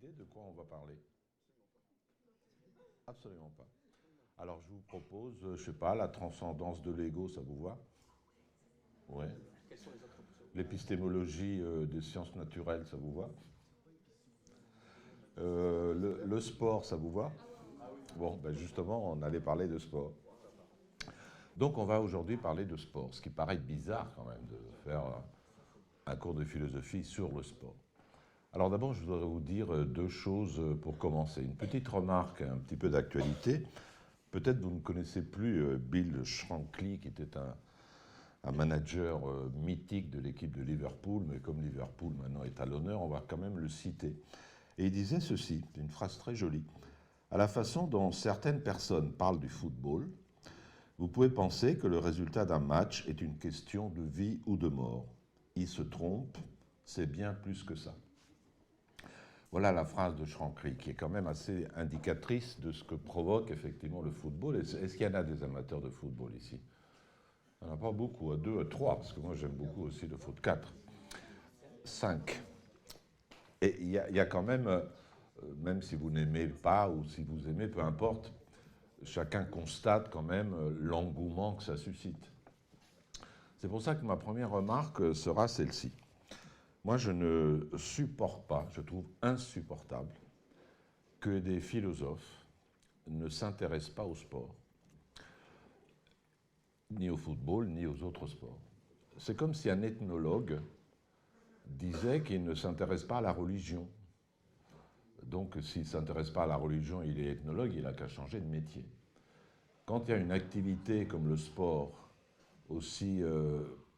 idée de quoi on va parler? Absolument pas. Alors je vous propose, je sais pas, la transcendance de l'ego, ça vous va? Ouais. Quelles sont les autres options? L'épistémologie des sciences naturelles, ça vous va? Le sport, ça vous va? Bon, ben justement, on allait parler de sport. Donc on va aujourd'hui parler de sport, ce qui paraît bizarre quand même de faire un cours de philosophie sur le sport. Alors d'abord, je voudrais vous dire deux choses pour commencer. Une petite remarque, un petit peu d'actualité. Peut-être vous ne connaissez plus Bill Shankly, qui était un manager mythique de l'équipe de Liverpool, mais comme Liverpool maintenant est à l'honneur, on va quand même le citer. Et il disait ceci, une phrase très jolie. À la façon dont certaines personnes parlent du football, vous pouvez penser que le résultat d'un match est une question de vie ou de mort. Ils se trompent, c'est bien plus que ça. Voilà la phrase de Shankly, qui est quand même assez indicatrice de ce que provoque effectivement le football. Est-ce qu'il y en a des amateurs de football ici? Il n'y en a pas beaucoup, à deux, à trois, parce que moi j'aime beaucoup aussi le foot. Quatre, cinq. Et il y a quand même si vous n'aimez pas ou si vous aimez, peu importe, chacun constate quand même l'engouement que ça suscite. C'est pour ça que ma première remarque sera celle-ci. Moi, je ne supporte pas, je trouve insupportable que des philosophes ne s'intéressent pas au sport, ni au football, ni aux autres sports. C'est comme si un ethnologue disait qu'il ne s'intéresse pas à la religion. Donc, s'il ne s'intéresse pas à la religion, il est ethnologue, il n'a qu'à changer de métier. Quand il y a une activité comme le sport, aussi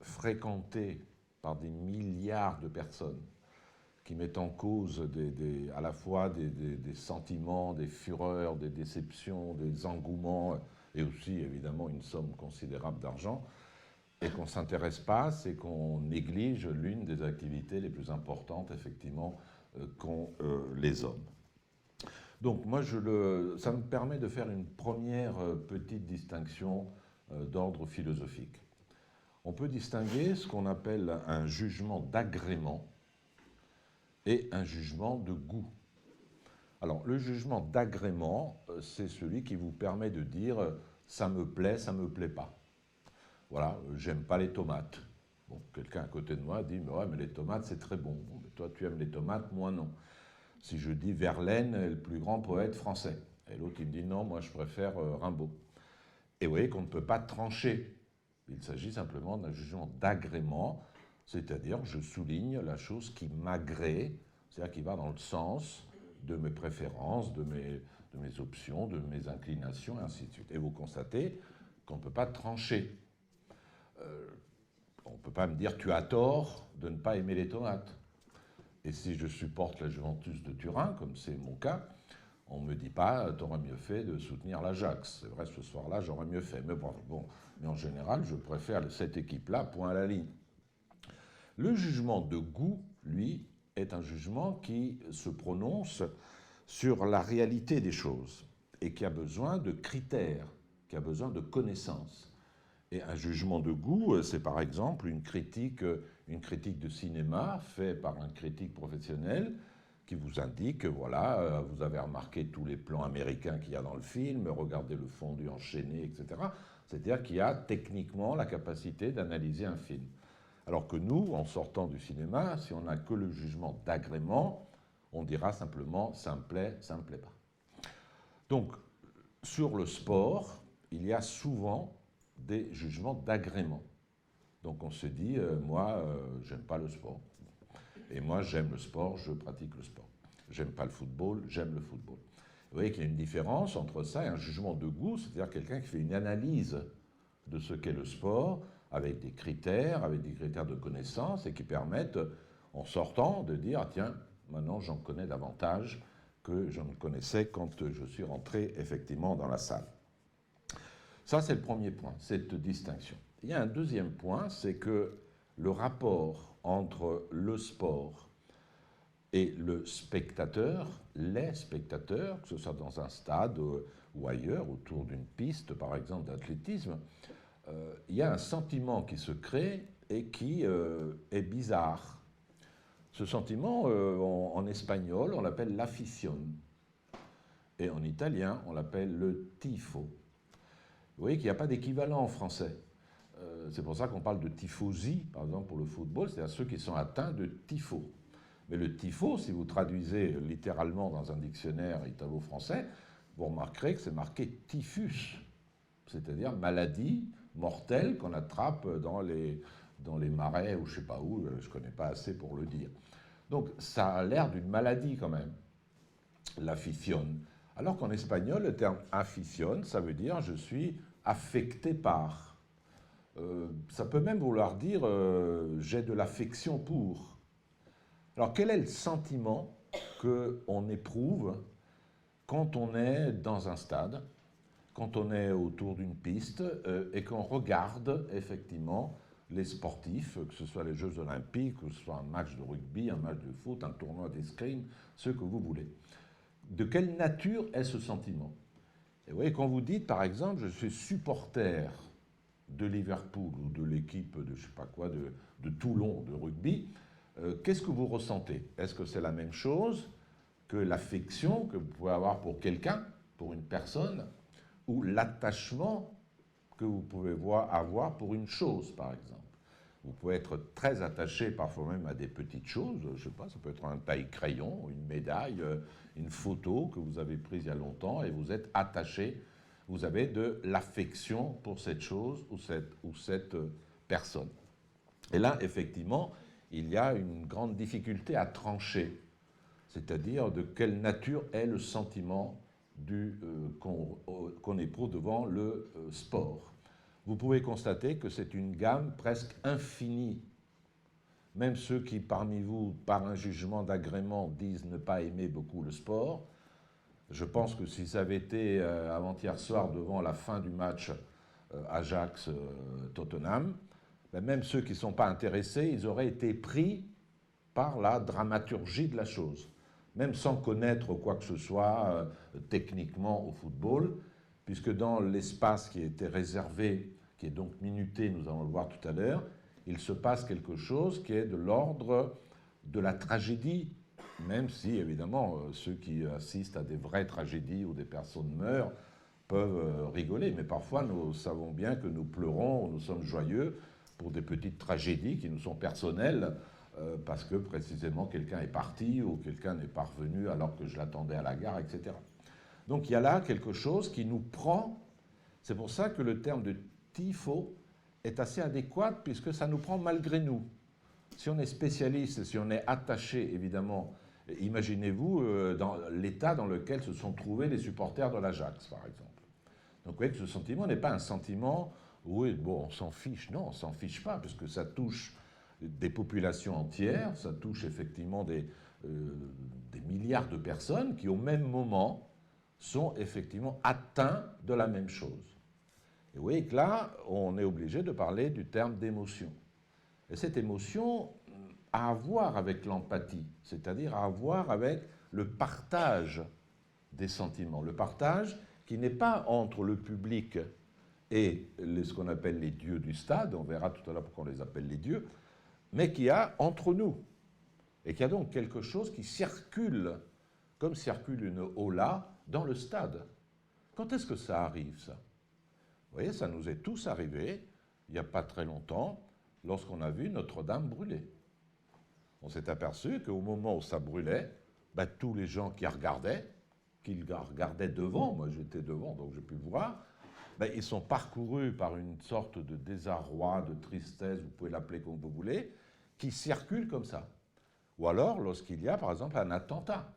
fréquentée par des milliards de personnes, qui mettent en cause à la fois des sentiments, des fureurs, des déceptions, des engouements, et aussi évidemment une somme considérable d'argent, et qu'on ne s'intéresse pas, c'est qu'on néglige l'une des activités les plus importantes, effectivement, qu'ont les hommes. Donc moi, ça me permet de faire une première petite distinction d'ordre philosophique. On peut distinguer ce qu'on appelle un jugement d'agrément et un jugement de goût. Alors, le jugement d'agrément, c'est celui qui vous permet de dire ça me plaît pas. Voilà, j'aime pas les tomates. Bon, quelqu'un à côté de moi dit mais ouais, mais les tomates c'est très bon. Bon, mais toi tu aimes les tomates, moi non. Si je dis Verlaine est le plus grand poète français, et l'autre il me dit non, moi je préfère Rimbaud. Et vous voyez qu'on ne peut pas trancher. Il s'agit simplement d'un jugement d'agrément, c'est-à-dire je souligne la chose qui m'agrée, c'est-à-dire qui va dans le sens de mes préférences, de mes options, de mes inclinations, et ainsi de suite. Et vous constatez qu'on ne peut pas trancher. On ne peut pas me dire tu as tort de ne pas aimer les tomates. Et si je supporte la Juventus de Turin, comme c'est mon cas, on ne me dit pas t'aurais mieux fait de soutenir l'Ajax. C'est vrai, ce soir-là, j'aurais mieux fait. Mais en général, je préfère cette équipe-là, point à la ligne. Le jugement de goût, lui, est un jugement qui se prononce sur la réalité des choses et qui a besoin de critères, qui a besoin de connaissances. Et un jugement de goût, c'est par exemple une critique de cinéma faite par un critique professionnel qui vous indique, voilà, vous avez remarqué tous les plans américains qu'il y a dans le film, regardez le fondu enchaîné, etc. C'est-à-dire qu'il y a techniquement la capacité d'analyser un film. Alors que nous, en sortant du cinéma, si on n'a que le jugement d'agrément, on dira simplement ça me plaît pas. Donc, sur le sport, il y a souvent des jugements d'agrément. Donc on se dit, moi, j'aime pas le sport. Et moi, j'aime le sport, je pratique le sport. J'aime pas le football, j'aime le football. Vous voyez qu'il y a une différence entre ça et un jugement de goût, c'est-à-dire quelqu'un qui fait une analyse de ce qu'est le sport, avec des critères de connaissance, et qui permettent, en sortant, de dire, ah, tiens, maintenant j'en connais davantage que je ne connaissais quand je suis rentré effectivement dans la salle. Ça, c'est le premier point, cette distinction. Il y a un deuxième point, c'est que le rapport entre le sport et le spectateur, les spectateurs, que ce soit dans un stade ou ailleurs, autour d'une piste, par exemple, d'athlétisme, il y a un sentiment qui se crée et qui est bizarre. Ce sentiment, en espagnol, on l'appelle l'afición. Et en italien, on l'appelle le tifo. Vous voyez qu'il n'y a pas d'équivalent en français. C'est pour ça qu'on parle de tifosi, par exemple, pour le football, c'est-à-dire ceux qui sont atteints de tifo. Mais le tifo, si vous traduisez littéralement dans un dictionnaire italo-français, vous remarquerez que c'est marqué typhus, c'est-à-dire maladie mortelle qu'on attrape dans les marais ou je ne sais pas où, je ne connais pas assez pour le dire. Donc ça a l'air d'une maladie quand même, l'afición. Alors qu'en espagnol, le terme afición, ça veut dire je suis affecté par. Ça peut même vouloir dire j'ai de l'affection pour. Alors quel est le sentiment qu'on éprouve quand on est dans un stade, quand on est autour d'une piste et qu'on regarde effectivement les sportifs, que ce soit les Jeux Olympiques, que ce soit un match de rugby, un match de foot, un tournoi d'escrime, ce que vous voulez. De quelle nature est ce sentiment? Et vous voyez, quand vous dites, par exemple, je suis supporter de Liverpool ou de l'équipe de je ne sais pas quoi, de Toulon de rugby, qu'est-ce que vous ressentez? Est-ce que c'est la même chose que l'affection que vous pouvez avoir pour quelqu'un, pour une personne, ou l'attachement que vous pouvez avoir pour une chose, par exemple? Vous pouvez être très attaché parfois même à des petites choses, je ne sais pas, ça peut être un taille-crayon, une médaille, une photo que vous avez prise il y a longtemps et vous êtes attaché, vous avez de l'affection pour cette chose ou cette personne. Et là, effectivement, il y a une grande difficulté à trancher, c'est-à-dire de quelle nature est le sentiment qu'on éprouve devant le sport. Vous pouvez constater que c'est une gamme presque infinie. Même ceux qui, parmi vous, par un jugement d'agrément, disent ne pas aimer beaucoup le sport, je pense que si ça avait été avant-hier soir devant la fin du match Ajax-Tottenham, même ceux qui ne sont pas intéressés, ils auraient été pris par la dramaturgie de la chose, même sans connaître quoi que ce soit techniquement au football, puisque dans l'espace qui était réservé, qui est donc minuté, nous allons le voir tout à l'heure, il se passe quelque chose qui est de l'ordre de la tragédie, même si, évidemment, ceux qui assistent à des vraies tragédies où des personnes meurent peuvent rigoler, mais parfois nous savons bien que nous pleurons, nous sommes joyeux pour des petites tragédies qui nous sont personnelles, parce que précisément quelqu'un est parti ou quelqu'un n'est pas revenu alors que je l'attendais à la gare, etc. Donc il y a là quelque chose qui nous prend, c'est pour ça que le terme de tifo est assez adéquat puisque ça nous prend malgré nous. Si on est spécialiste, si on est attaché évidemment, imaginez-vous dans l'état dans lequel se sont trouvés les supporters de l'Ajax par exemple. Donc vous voyez que ce sentiment n'est pas un sentiment, oui bon on s'en fiche, non on s'en fiche pas puisque ça touche des populations entières, ça touche effectivement des milliards de personnes qui au même moment sont effectivement atteints de la même chose. Et vous voyez que là, on est obligé de parler du terme d'émotion. Et cette émotion a à voir avec l'empathie, c'est-à-dire à voir avec le partage des sentiments. Le partage qui n'est pas entre le public et ce qu'on appelle les dieux du stade, on verra tout à l'heure pourquoi on les appelle les dieux, mais qui a entre nous. Et qui a donc quelque chose qui circule, comme circule une hola dans le stade. Quand est-ce que ça arrive, ça? Vous voyez, ça nous est tous arrivé, il n'y a pas très longtemps, lorsqu'on a vu Notre-Dame brûler. On s'est aperçu qu'au moment où ça brûlait, tous les gens qui regardaient devant, moi j'étais devant, donc j'ai pu voir, ils sont parcourus par une sorte de désarroi, de tristesse, vous pouvez l'appeler comme vous voulez, qui circule comme ça. Ou alors, lorsqu'il y a, par exemple, un attentat,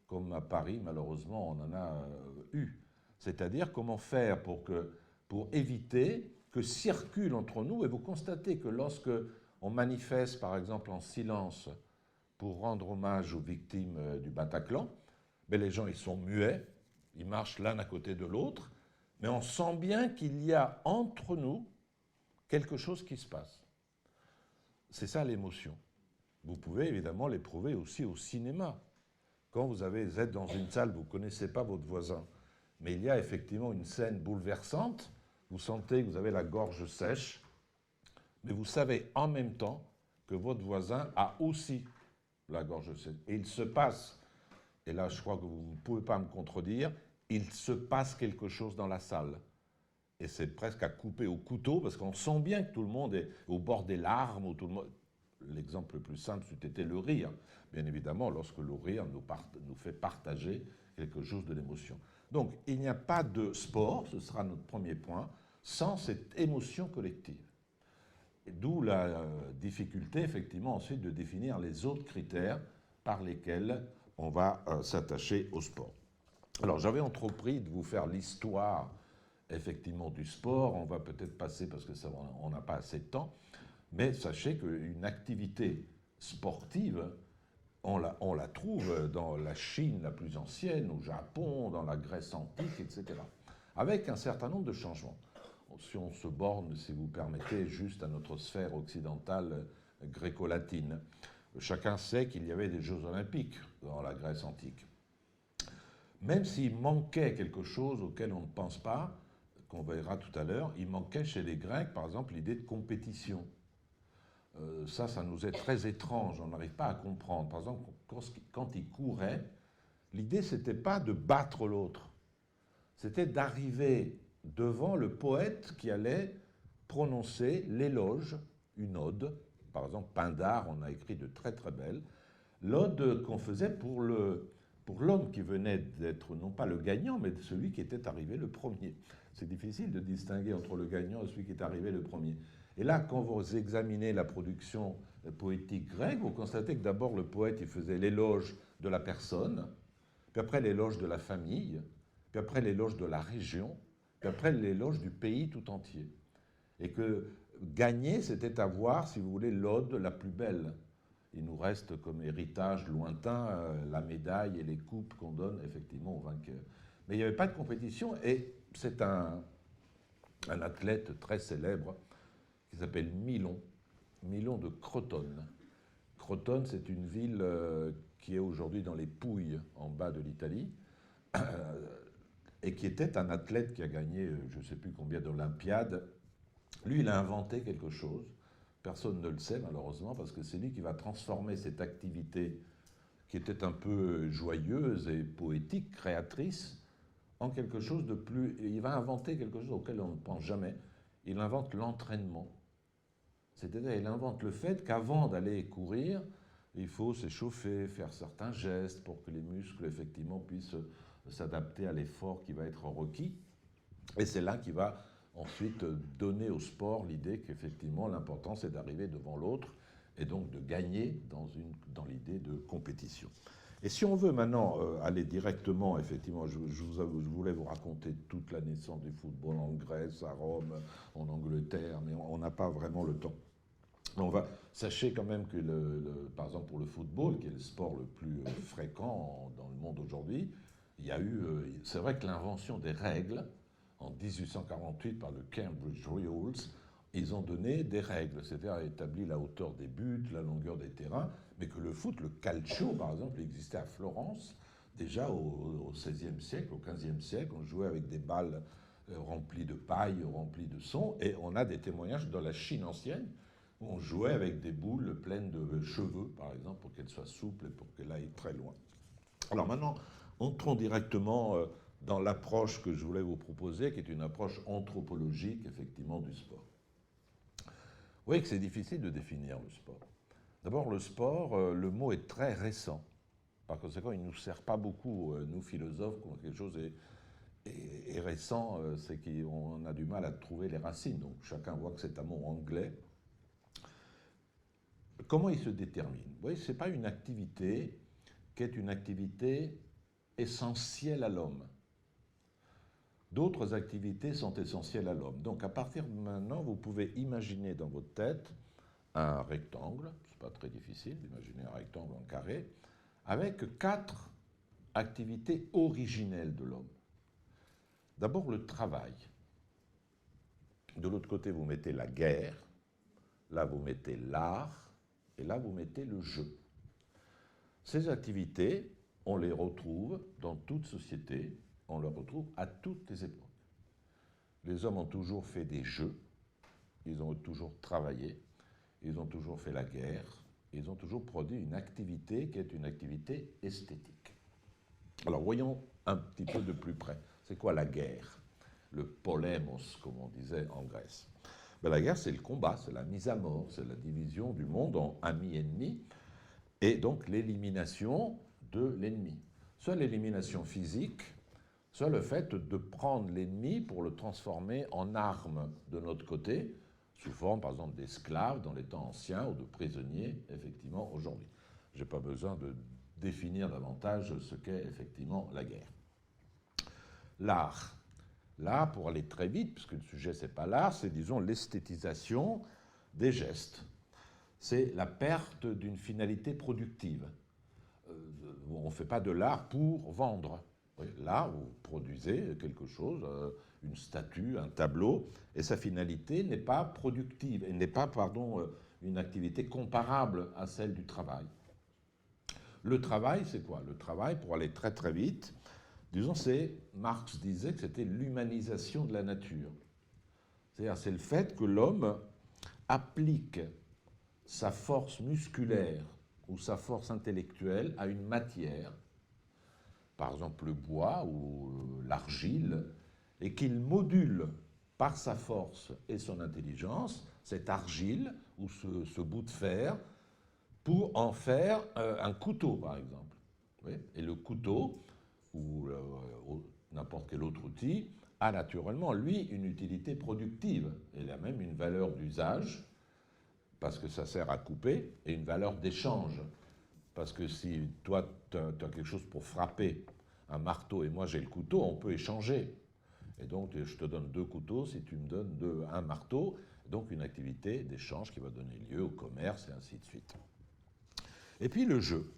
comme à Paris, malheureusement, on en a eu. C'est-à-dire, comment faire pour éviter que circule entre nous, et vous constatez que lorsque on manifeste, par exemple, en silence, pour rendre hommage aux victimes du Bataclan, les gens, ils sont muets, ils marchent l'un à côté de l'autre, mais on sent bien qu'il y a entre nous quelque chose qui se passe. C'est ça l'émotion. Vous pouvez évidemment l'éprouver aussi au cinéma. Quand vous êtes dans une salle, vous ne connaissez pas votre voisin, mais il y a effectivement une scène bouleversante, vous sentez que vous avez la gorge sèche, mais vous savez en même temps que votre voisin a aussi la gorge sèche. Et il se passe, et là je crois que vous ne pouvez pas me contredire, il se passe quelque chose dans la salle. Et c'est presque à couper au couteau, parce qu'on sent bien que tout le monde est au bord des larmes, ou tout le monde... L'exemple le plus simple, c'était le rire. Bien évidemment, lorsque le rire nous fait partager quelque chose de l'émotion. Donc, il n'y a pas de sport, ce sera notre premier point, sans cette émotion collective. D'où la difficulté, effectivement, ensuite de définir les autres critères par lesquels on va s'attacher au sport. Alors, j'avais entrepris de vous faire l'histoire, effectivement, du sport. On va peut-être passer, parce que ça, on n'a pas assez de temps, mais sachez qu'une activité sportive, on la trouve dans la Chine la plus ancienne, au Japon, dans la Grèce antique, etc. Avec un certain nombre de changements. Si on se borne, si vous permettez, juste à notre sphère occidentale gréco-latine, chacun sait qu'il y avait des Jeux olympiques dans la Grèce antique. Même s'il manquait quelque chose auquel on ne pense pas, qu'on verra tout à l'heure, il manquait chez les Grecs, par exemple, l'idée de compétition. Ça nous est très étrange, on n'arrive pas à comprendre. Par exemple, quand ils couraient, l'idée, c'était pas de battre l'autre, c'était d'arriver devant le poète qui allait prononcer l'éloge, une ode. Par exemple, Pindare, on a écrit de très très belles, l'ode qu'on faisait pour l'homme qui venait d'être non pas le gagnant, mais celui qui était arrivé le premier. C'est difficile de distinguer entre le gagnant et celui qui est arrivé le premier. Et là, quand vous examinez la production poétique grecque, vous constatez que d'abord le poète il faisait l'éloge de la personne, puis après l'éloge de la famille, puis après l'éloge de la région, puis après l'éloge du pays tout entier. Et que gagner, c'était avoir, si vous voulez, l'ode la plus belle. Il nous reste comme héritage lointain la médaille et les coupes qu'on donne effectivement aux vainqueurs. Mais il n'y avait pas de compétition, et c'est un athlète très célèbre qui s'appelle Milon, Milon de Crotone. Crotone, c'est une ville qui est aujourd'hui dans les Pouilles, en bas de l'Italie, et qui était un athlète qui a gagné je ne sais plus combien d'Olympiades. Lui, il a inventé quelque chose. Personne ne le sait, malheureusement, parce que c'est lui qui va transformer cette activité qui était un peu joyeuse et poétique, créatrice, en quelque chose de plus... Il va inventer quelque chose auquel on ne pense jamais. Il invente l'entraînement. C'est-à-dire, il invente le fait qu'avant d'aller courir, il faut s'échauffer, faire certains gestes pour que les muscles, effectivement, puissent s'adapter à l'effort qui va être requis. Et c'est là qu'il va ensuite donner au sport l'idée qu'effectivement, l'important, c'est d'arriver devant l'autre et donc de gagner dans l'idée de compétition. Et si on veut maintenant aller directement, effectivement, je voulais vous raconter toute la naissance du football en Grèce, à Rome, en Angleterre, mais on n'a pas vraiment le temps. Sachez quand même que, par exemple, pour le football, qui est le sport le plus fréquent dans le monde aujourd'hui, il y a eu, c'est vrai que l'invention des règles, en 1848, par le Cambridge Rules, ils ont donné des règles, c'est-à-dire établi la hauteur des buts, la longueur des terrains, mais que le foot, le calcio, par exemple, existait à Florence, déjà au XVIe siècle, au XVe siècle, on jouait avec des balles remplies de paille, remplies de son, et on a des témoignages dans la Chine ancienne, où on jouait avec des boules pleines de cheveux, par exemple, pour qu'elles soient souples et pour qu'elles aillent très loin. Alors maintenant, entrons directement dans l'approche que je voulais vous proposer, qui est une approche anthropologique, effectivement, du sport. Vous voyez que c'est difficile de définir le sport. D'abord, le sport, le mot est très récent. Par conséquent, il ne nous sert pas beaucoup, nous philosophes, quand quelque chose est récent, c'est qu'on a du mal à trouver les racines. Donc chacun voit que c'est un mot anglais. Comment il se détermine? Vous voyez, ce n'est pas une activité qui est une activité essentielle à l'homme. D'autres activités sont essentielles à l'homme. Donc à partir de maintenant, vous pouvez imaginer dans votre tête un rectangle, c'est pas très difficile d'imaginer un rectangle en carré, avec 4 activités originelles de l'homme. D'abord le travail. De l'autre côté, vous mettez la guerre, là vous mettez l'art, et là vous mettez le jeu. Ces activités, on les retrouve dans toute société, on les retrouve à toutes les époques. Les hommes ont toujours fait des jeux, ils ont toujours travaillé, ils ont toujours fait la guerre, ils ont toujours produit une activité qui est une activité esthétique. Alors voyons un petit peu de plus près. C'est quoi la guerre? Le polémos, comme on disait en Grèce. Ben, la guerre, c'est le combat, c'est la mise à mort, c'est la division du monde en amis-ennemis, et donc l'élimination de l'ennemi. Soit l'élimination physique, soit le fait de prendre l'ennemi pour le transformer en arme de notre côté, sous forme par exemple d'esclaves dans les temps anciens ou de prisonniers, effectivement, aujourd'hui. Je n'ai pas besoin de définir davantage ce qu'est effectivement la guerre. L'art. L'art, pour aller très vite, puisque le sujet c'est pas l'art, c'est disons l'esthétisation des gestes. C'est la perte d'une finalité productive. On ne fait pas de l'art pour vendre. Là, vous produisez quelque chose, une statue, un tableau, et sa finalité n'est pas productive, et n'est pas, une activité comparable à celle du travail. Le travail, c'est quoi? Le travail, pour aller très très vite, disons, Marx disait que c'était l'humanisation de la nature. C'est-à-dire, c'est le fait que l'homme applique sa force musculaire ou sa force intellectuelle à une matière, par exemple le bois ou l'argile, et qu'il module par sa force et son intelligence cette argile ou ce bout de fer pour en faire un couteau, par exemple. Oui. Et le couteau, ou n'importe quel autre outil, a naturellement, lui, une utilité productive. Il a même une valeur d'usage, parce que ça sert à couper, et une valeur d'échange. Parce que si toi, tu as quelque chose pour frapper, un marteau, et moi j'ai le couteau, on peut échanger. Et donc, je te donne 2 couteaux si tu me donnes un marteau. Donc, une activité d'échange qui va donner lieu au commerce, et ainsi de suite. Et puis, le jeu.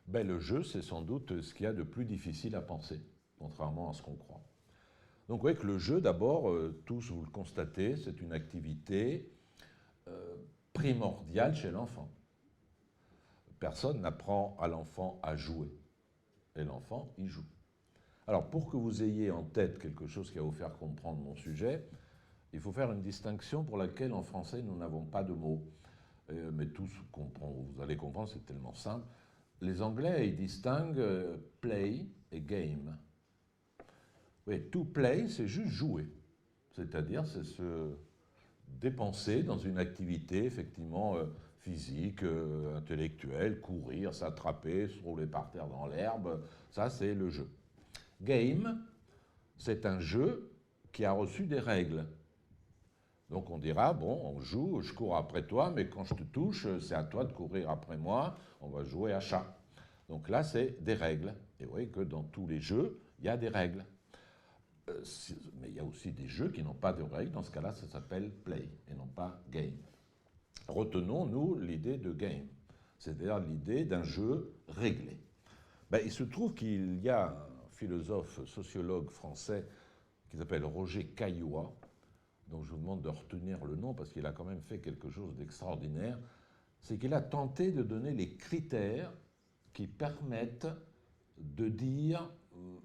Ben, le jeu, c'est sans doute ce qu'il y a de plus difficile à penser, contrairement à ce qu'on croit. Donc, vous voyez que le jeu, d'abord, tous vous le constatez, c'est une activité primordiale chez l'enfant. Personne n'apprend à l'enfant à jouer. Et l'enfant y joue. Alors, pour que vous ayez en tête quelque chose qui va vous faire comprendre mon sujet, il faut faire une distinction pour laquelle en français nous n'avons pas de mot. Mais tous vous allez comprendre, c'est tellement simple. Les Anglais, ils distinguent play et game. Oui, to play, c'est juste jouer. C'est-à-dire, c'est se dépenser dans une activité, effectivement, physique, intellectuelle, courir, s'attraper, se rouler par terre dans l'herbe. Ça, c'est le jeu. Game, c'est un jeu qui a reçu des règles. Donc on dira, bon, on joue, je cours après toi, mais quand je te touche, c'est à toi de courir après moi, on va jouer à chat. Donc là, c'est des règles. Et vous voyez que dans tous les jeux, il y a des règles. Mais il y a aussi des jeux qui n'ont pas de règles. Dans ce cas-là, ça s'appelle play et non pas game. Retenons, nous, l'idée de game, c'est-à-dire l'idée d'un jeu réglé. Ben, il se trouve qu'il y a un philosophe, sociologue français qui s'appelle Roger Caillois, dont je vous demande de retenir le nom parce qu'il a quand même fait quelque chose d'extraordinaire, c'est qu'il a tenté de donner les critères qui permettent de dire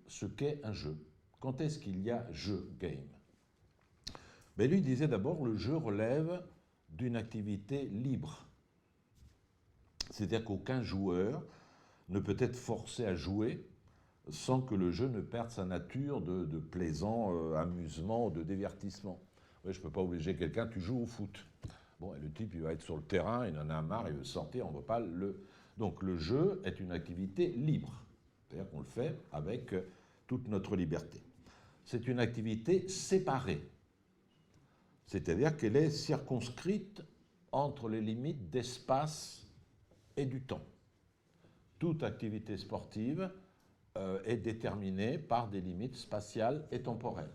ce qu'est un jeu. Quand est-ce qu'il y a jeu, game? Ben, lui disait d'abord le jeu relève d'une activité libre. C'est-à-dire qu'aucun joueur ne peut être forcé à jouer sans que le jeu ne perde sa nature de plaisant amusement ou de divertissement. Oui, je ne peux pas obliger quelqu'un, tu joues au foot. Bon, et le type, il va être sur le terrain, il en a marre, il veut sortir, on ne veut pas le... Donc le jeu est une activité libre. C'est-à-dire qu'on le fait avec toute notre liberté. C'est une activité séparée. C'est-à-dire qu'elle est circonscrite entre les limites d'espace et du temps. Toute activité sportive est déterminée par des limites spatiales et temporelles.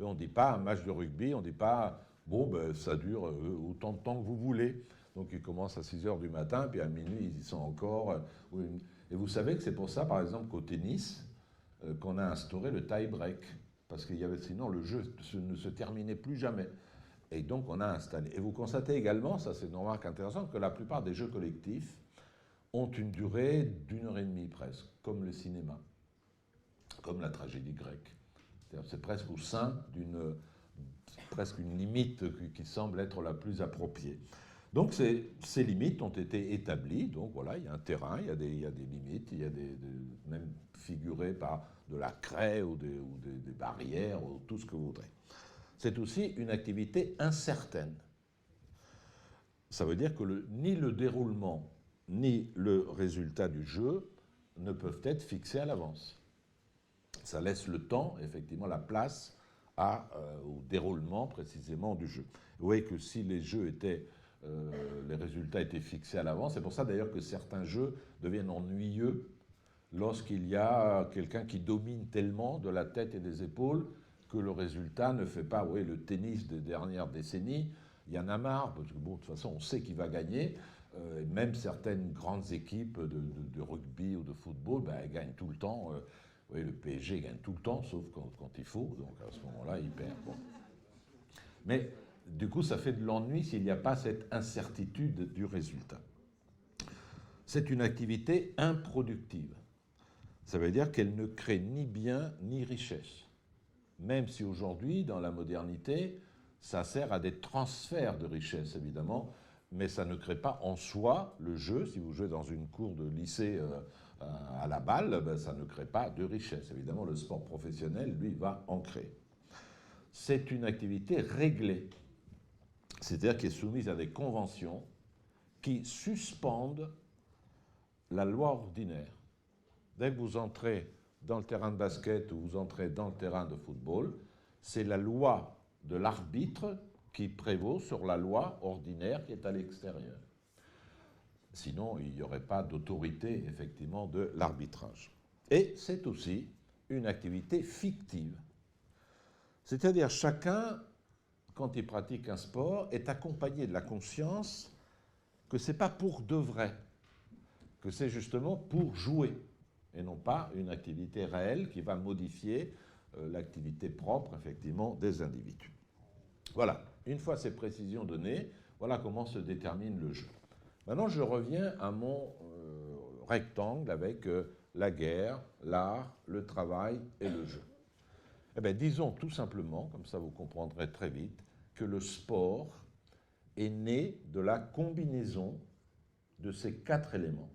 Et on ne dit pas un match de rugby, on ne dit pas bon, ben, ça dure autant de temps que vous voulez. Donc ils commencent à 6 h du matin, puis à minuit ils y sont encore. Et vous savez que c'est pour ça, par exemple, qu'au tennis, qu'on a instauré le tie-break. Parce qu'il y avait sinon le jeu ne se terminait plus jamais. Et donc on a installé. Et vous constatez également, ça c'est une remarque intéressante, que la plupart des jeux collectifs ont une durée d'1 h 30 presque, comme le cinéma, comme la tragédie grecque. C'est presque au sein d'une presque une limite qui semble être la plus appropriée. Donc ces limites ont été établies, donc voilà, il y a un terrain, il y a des limites, il y a même figurées par de la craie ou des barrières, ou tout ce que vous voudrez. C'est aussi une activité incertaine. Ça veut dire que ni le déroulement, ni le résultat du jeu ne peuvent être fixés à l'avance. Ça laisse le temps, effectivement, la place au déroulement précisément du jeu. Vous voyez que si les résultats étaient fixés à l'avance, c'est pour ça d'ailleurs que certains jeux deviennent ennuyeux lorsqu'il y a quelqu'un qui domine tellement de la tête et des épaules que le résultat ne fait pas, vous voyez, le tennis des dernières décennies, il y en a marre, parce que bon, de toute façon, on sait qui va gagner. Même certaines grandes équipes de rugby ou de football, ben, elles gagnent tout le temps. Vous voyez, le PSG gagne tout le temps, sauf quand il faut. Donc à ce moment-là, il perd. Bon. Mais du coup, ça fait de l'ennui s'il n'y a pas cette incertitude du résultat. C'est une activité improductive. Ça veut dire qu'elle ne crée ni bien ni richesse. Même si aujourd'hui, dans la modernité, ça sert à des transferts de richesse, évidemment, mais ça ne crée pas en soi le jeu. Si vous jouez dans une cour de lycée à la balle, ben, ça ne crée pas de richesse. Évidemment, le sport professionnel, lui, va en créer. C'est une activité réglée, c'est-à-dire qui est soumise à des conventions qui suspendent la loi ordinaire. Dès que vous entrez dans le terrain de basket ou vous entrez dans le terrain de football, c'est la loi de l'arbitre qui prévaut sur la loi ordinaire qui est à l'extérieur. Sinon, il n'y aurait pas d'autorité, effectivement, de l'arbitrage. Et c'est aussi une activité fictive. C'est-à-dire chacun, quand il pratique un sport, est accompagné de la conscience que ce n'est pas pour de vrai, que c'est justement pour jouer, et non pas une activité réelle qui va modifier l'activité propre, effectivement, des individus. Voilà, une fois ces précisions données, voilà comment se détermine le jeu. Maintenant, je reviens à mon rectangle avec la guerre, l'art, le travail et le jeu. Eh bien, disons tout simplement, comme ça vous comprendrez très vite, que le sport est né de la combinaison de ces 4 éléments.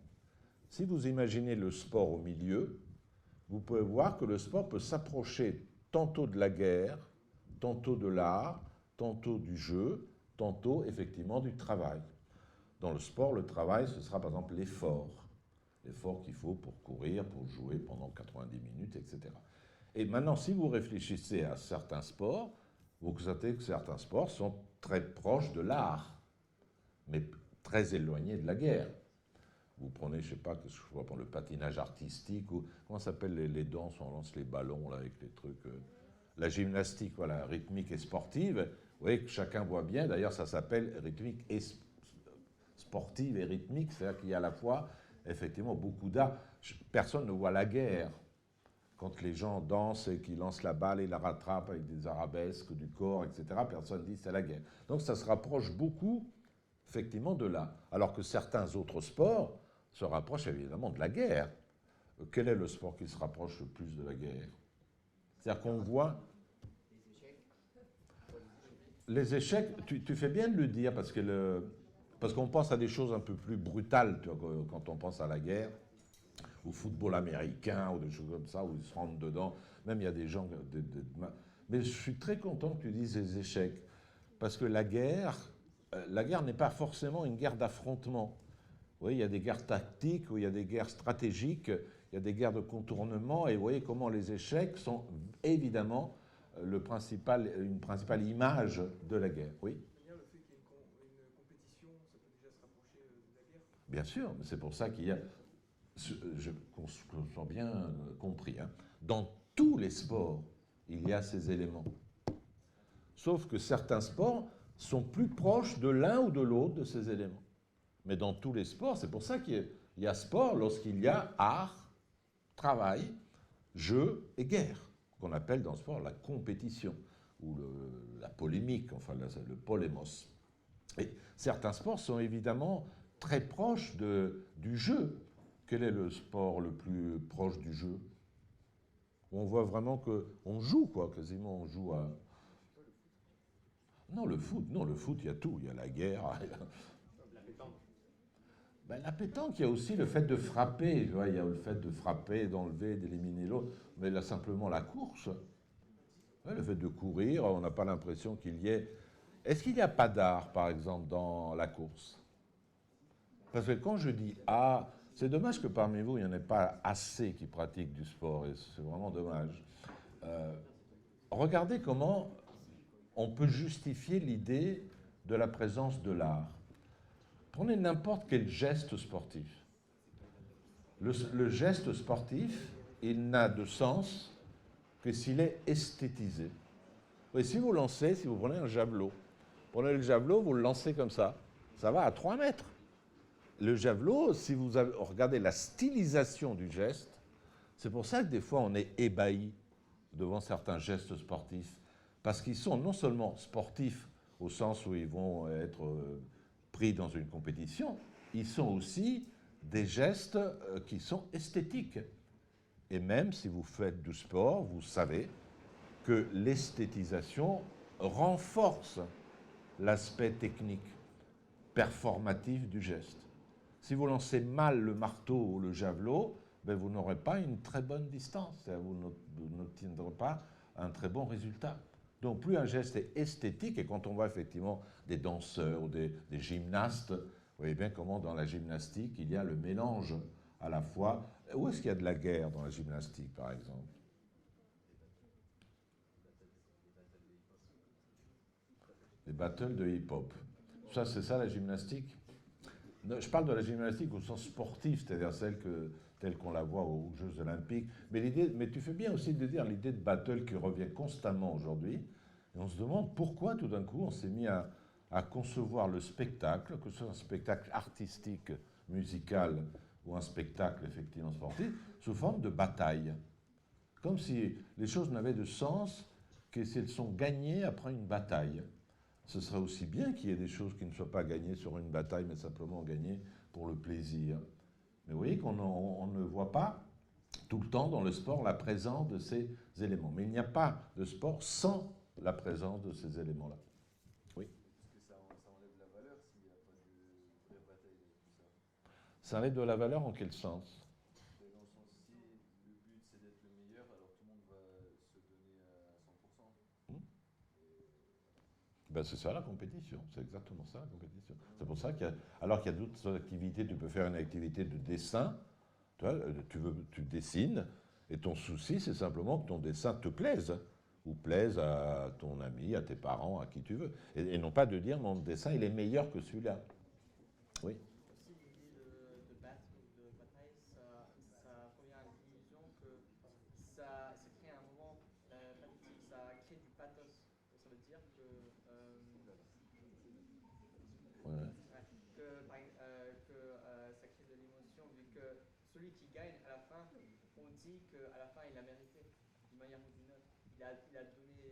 Si vous imaginez le sport au milieu, vous pouvez voir que le sport peut s'approcher tantôt de la guerre, tantôt de l'art, tantôt du jeu, tantôt effectivement du travail. Dans le sport, le travail, ce sera par exemple l'effort. L'effort qu'il faut pour courir, pour jouer pendant 90 minutes, etc. Et maintenant, si vous réfléchissez à certains sports, vous constatez que certains sports sont très proches de l'art, mais très éloignés de la guerre. Vous prenez, je ne sais pas, le patinage artistique, ou comment s'appellent les danses où on lance les ballons là, avec les trucs, la gymnastique, voilà, rythmique et sportive. Vous voyez que chacun voit bien, d'ailleurs ça s'appelle rythmique et sportive et rythmique, c'est-à-dire qu'il y a à la fois effectivement beaucoup d'art. Personne ne voit la guerre. Quand les gens dansent et qu'ils lancent la balle et la rattrapent avec des arabesques du corps, etc., personne ne dit c'est la guerre. Donc ça se rapproche beaucoup, effectivement, de là. Alors que certains autres sports se rapprochent évidemment de la guerre. Quel est le sport qui se rapproche le plus de la guerre? C'est-à-dire qu'on voit... Les échecs, tu fais bien de le dire, parce qu'on pense à des choses un peu plus brutales, tu vois, quand on pense à la guerre, au football américain, ou des choses comme ça, où ils se rendent dedans. Même il y a des gens... Mais je suis très content que tu dises les échecs, parce que la guerre n'est pas forcément une guerre d'affrontement. Vous voyez, il y a des guerres tactiques, il y a des guerres stratégiques, il y a des guerres de contournement, et vous voyez comment les échecs sont évidemment une principale image de la guerre. Oui. Le fait qu'il y ait une compétition, ça peut déjà se rapprocher de la guerre. Bien sûr, mais c'est pour ça qu'il y a, qu'on soit bien compris, hein, dans tous les sports, il y a ces éléments. Sauf que certains sports sont plus proches de l'un ou de l'autre de ces éléments. Mais dans tous les sports, c'est pour ça qu'il y a sport lorsqu'il y a art, travail, jeu et guerre, qu'on appelle dans le sport la compétition, ou la polémique, enfin le polémos. Et certains sports sont évidemment très proches du jeu. Quel est le sport le plus proche du jeu? On voit vraiment qu'on joue, quoi, quasiment, on joue à... Non, le foot, il y a tout. Il y a la guerre, Ben, la pétanque, il y a aussi le fait de frapper. Tu vois, il y a le fait de frapper, d'enlever, d'éliminer l'autre. Mais là, simplement la course. Ouais, le fait de courir, on n'a pas l'impression qu'il y ait... Est-ce qu'il n'y a pas d'art, par exemple, dans la course? Parce que quand je dis art, c'est dommage que parmi vous, il n'y en ait pas assez qui pratiquent du sport, et c'est vraiment dommage. Euh, Regardez comment on peut justifier l'idée de la présence de l'art. Prenez n'importe quel geste sportif. Le geste sportif, il n'a de sens que s'il est esthétisé. Et si vous lancez, si vous prenez un javelot, prenez le javelot, vous le lancez comme ça va à 3 mètres. Le javelot, si vous regardez la stylisation du geste, c'est pour ça que des fois on est ébahi devant certains gestes sportifs, parce qu'ils sont non seulement sportifs au sens où ils vont être pris dans une compétition, ils sont aussi des gestes qui sont esthétiques. Et même si vous faites du sport, vous savez que l'esthétisation renforce l'aspect technique, performatif du geste. Si vous lancez mal le marteau ou le javelot, ben vous n'aurez pas une très bonne distance, vous n'obtiendrez pas un très bon résultat. Donc plus un geste est esthétique, et quand on voit effectivement des danseurs ou des gymnastes, vous voyez bien comment dans la gymnastique, il y a le mélange à la fois. Où est-ce qu'il y a de la guerre dans la gymnastique, par exemple? Des battles de hip-hop. Ça, c'est ça la gymnastique? Je parle de la gymnastique au sens sportif, c'est-à-dire telle qu'on la voit aux Jeux Olympiques. Mais tu fais bien aussi de dire l'idée de battle qui revient constamment aujourd'hui. Et on se demande pourquoi tout d'un coup on s'est mis à concevoir le spectacle, que ce soit un spectacle artistique, musical ou un spectacle effectivement sportif, sous forme de bataille. Comme si les choses n'avaient de sens que si elles sont gagnées après une bataille. Ce serait aussi bien qu'il y ait des choses qui ne soient pas gagnées sur une bataille, mais simplement gagnées pour le plaisir. Mais vous voyez qu'on ne voit pas tout le temps dans le sport la présence de ces éléments. Mais il n'y a pas de sport sans la présence de ces éléments-là. Oui. Est-ce que ça enlève de la valeur s'il n'y a pas de vraie bataille et tout ça? Ça enlève de la valeur en quel sens? Dans le sens, si le but c'est d'être le meilleur, alors tout le monde va se donner à 100%. Ben c'est ça la compétition, c'est exactement ça la compétition. C'est pour ça alors qu'il y a d'autres activités, tu peux faire une activité de dessin, tu vois, tu dessines, et ton souci c'est simplement que ton dessin te plaise, ou plaise à ton ami, à tes parents, à qui tu veux. Et non pas de dire mon dessin il est meilleur que celui-là. Oui. Aussi, l'idée de battre ou de bataille, ça revient à l'illusion que ça crée un moment, ça crée du pathos. Donc, ça veut dire que, Ouais. ça crée de l'émotion, vu que celui qui gagne à la fin, on dit qu'à la fin il a mérité, d'une manière ou d'une autre. Il a donné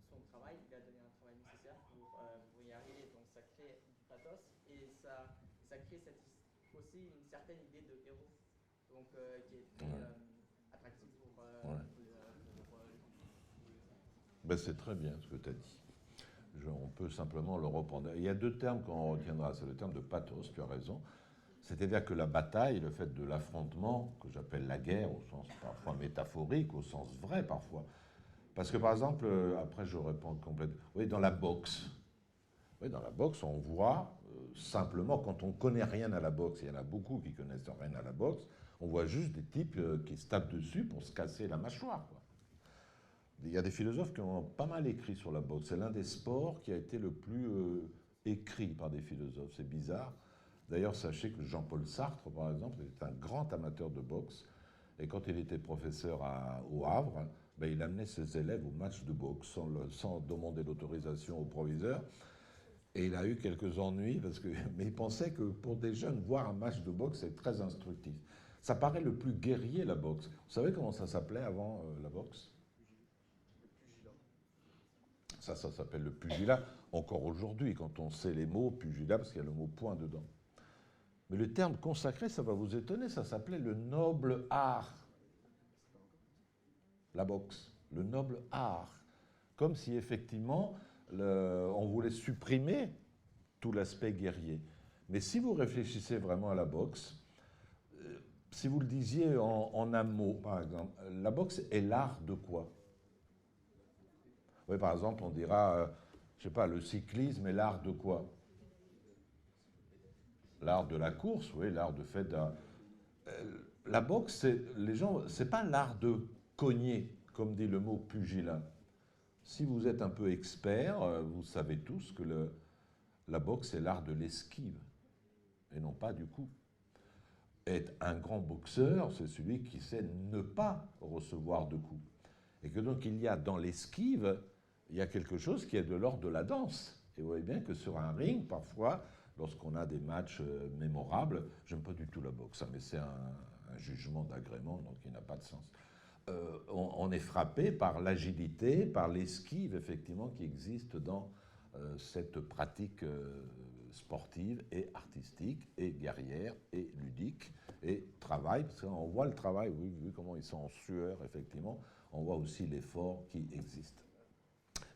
son travail, il a donné un travail nécessaire pour y arriver. Donc ça crée du pathos et ça crée aussi une certaine idée de héros, donc qui est très attractive pour les gens. Ben, c'est très bien ce que tu as dit. On peut simplement le reprendre. Il y a deux termes qu'on retiendra. C'est le terme de pathos, tu as raison. C'est-à-dire que la bataille, le fait de l'affrontement, que j'appelle la guerre au sens parfois métaphorique, au sens vrai parfois. Parce que par exemple, après je réponds complètement. Oui, dans la boxe. Oui, dans la boxe, on voit simplement, quand on ne connaît rien à la boxe, il y en a beaucoup qui connaissent rien à la boxe, on voit juste des types qui se tapent dessus pour se casser la mâchoire, quoi. Il y a des philosophes qui ont pas mal écrit sur la boxe. C'est l'un des sports qui a été le plus écrit par des philosophes. C'est bizarre. D'ailleurs, sachez que Jean-Paul Sartre, par exemple, était un grand amateur de boxe. Et quand il était professeur au Havre, ben, il amenait ses élèves au match de boxe sans demander l'autorisation au proviseur. Et il a eu quelques ennuis, mais il pensait que pour des jeunes, voir un match de boxe, c'est très instructif. Ça paraît le plus guerrier, la boxe. Vous savez comment ça s'appelait avant la boxe? Ça s'appelle le pugilat, encore aujourd'hui, quand on sait les mots, pugilat, parce qu'il y a le mot point dedans. Mais le terme consacré, ça va vous étonner, ça s'appelait le noble art. La boxe, le noble art. Comme si effectivement, on voulait supprimer tout l'aspect guerrier. Mais si vous réfléchissez vraiment à la boxe, si vous le disiez en un mot, par exemple, la boxe est l'art de quoi? Oui, par exemple, on dira, je sais pas, le cyclisme est l'art de quoi? L'art de la course, oui, l'art de fait la boxe, c'est pas l'art de cogner, comme dit le mot pugilat. Si vous êtes un peu expert, vous savez tous que la boxe est l'art de l'esquive, et non pas du coup. Être un grand boxeur, c'est celui qui sait ne pas recevoir de coups. Et que donc il y a dans l'esquive, il y a quelque chose qui est de l'ordre de la danse. Et vous voyez bien que sur un ring, parfois, lorsqu'on a des matchs mémorables, j'aime pas du tout la boxe, hein, mais c'est un jugement d'agrément, donc il n'a pas de sens. On est frappé par l'agilité, par l'esquive, effectivement, qui existe dans cette pratique sportive et artistique et guerrière et ludique et travail, parce qu'on voit le travail, oui, vu comment ils sont en sueur, effectivement, on voit aussi l'effort qui existe.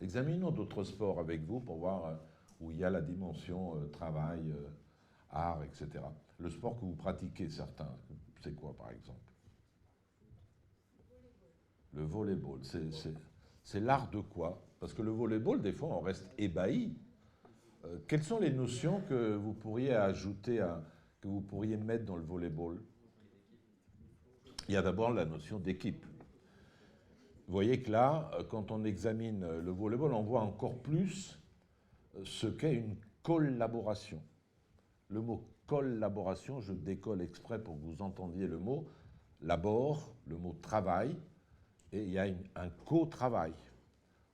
Examinons d'autres sports avec vous pour voir où il y a la dimension travail, art, etc. Le sport que vous pratiquez, certains, c'est quoi par exemple? Le volleyball, c'est l'art de quoi? Parce que le volleyball, des fois, on reste ébahi. Quelles sont les notions que vous pourriez ajouter, que vous pourriez mettre dans le volleyball? Il y a d'abord la notion d'équipe. Vous voyez que là, quand on examine le volleyball, on voit encore plus ce qu'est une collaboration. Le mot collaboration, je décolle exprès pour que vous entendiez le mot, labor, le mot travail, et il y a un co-travail.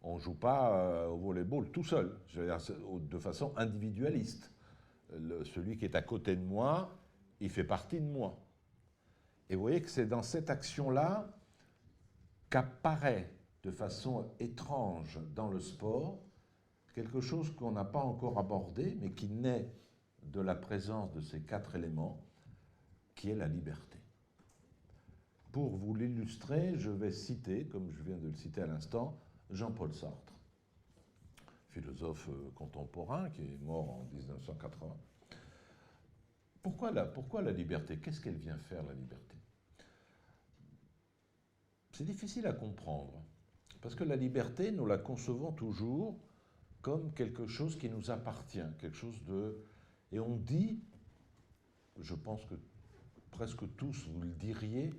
On ne joue pas au volleyball tout seul, je veux dire, de façon individualiste. Celui qui est à côté de moi, il fait partie de moi. Et vous voyez que c'est dans cette action-là qu'apparaît de façon étrange dans le sport quelque chose qu'on n'a pas encore abordé, mais qui naît de la présence de ces 4 éléments, qui est la liberté. Pour vous l'illustrer, je vais citer, comme je viens de le citer à l'instant, Jean-Paul Sartre, philosophe contemporain qui est mort en 1980. Pourquoi la liberté? Qu'est-ce qu'elle vient faire, la liberté? C'est difficile à comprendre, parce que la liberté, nous la concevons toujours comme quelque chose qui nous appartient, quelque chose de... Et on dit, je pense que presque tous vous le diriez,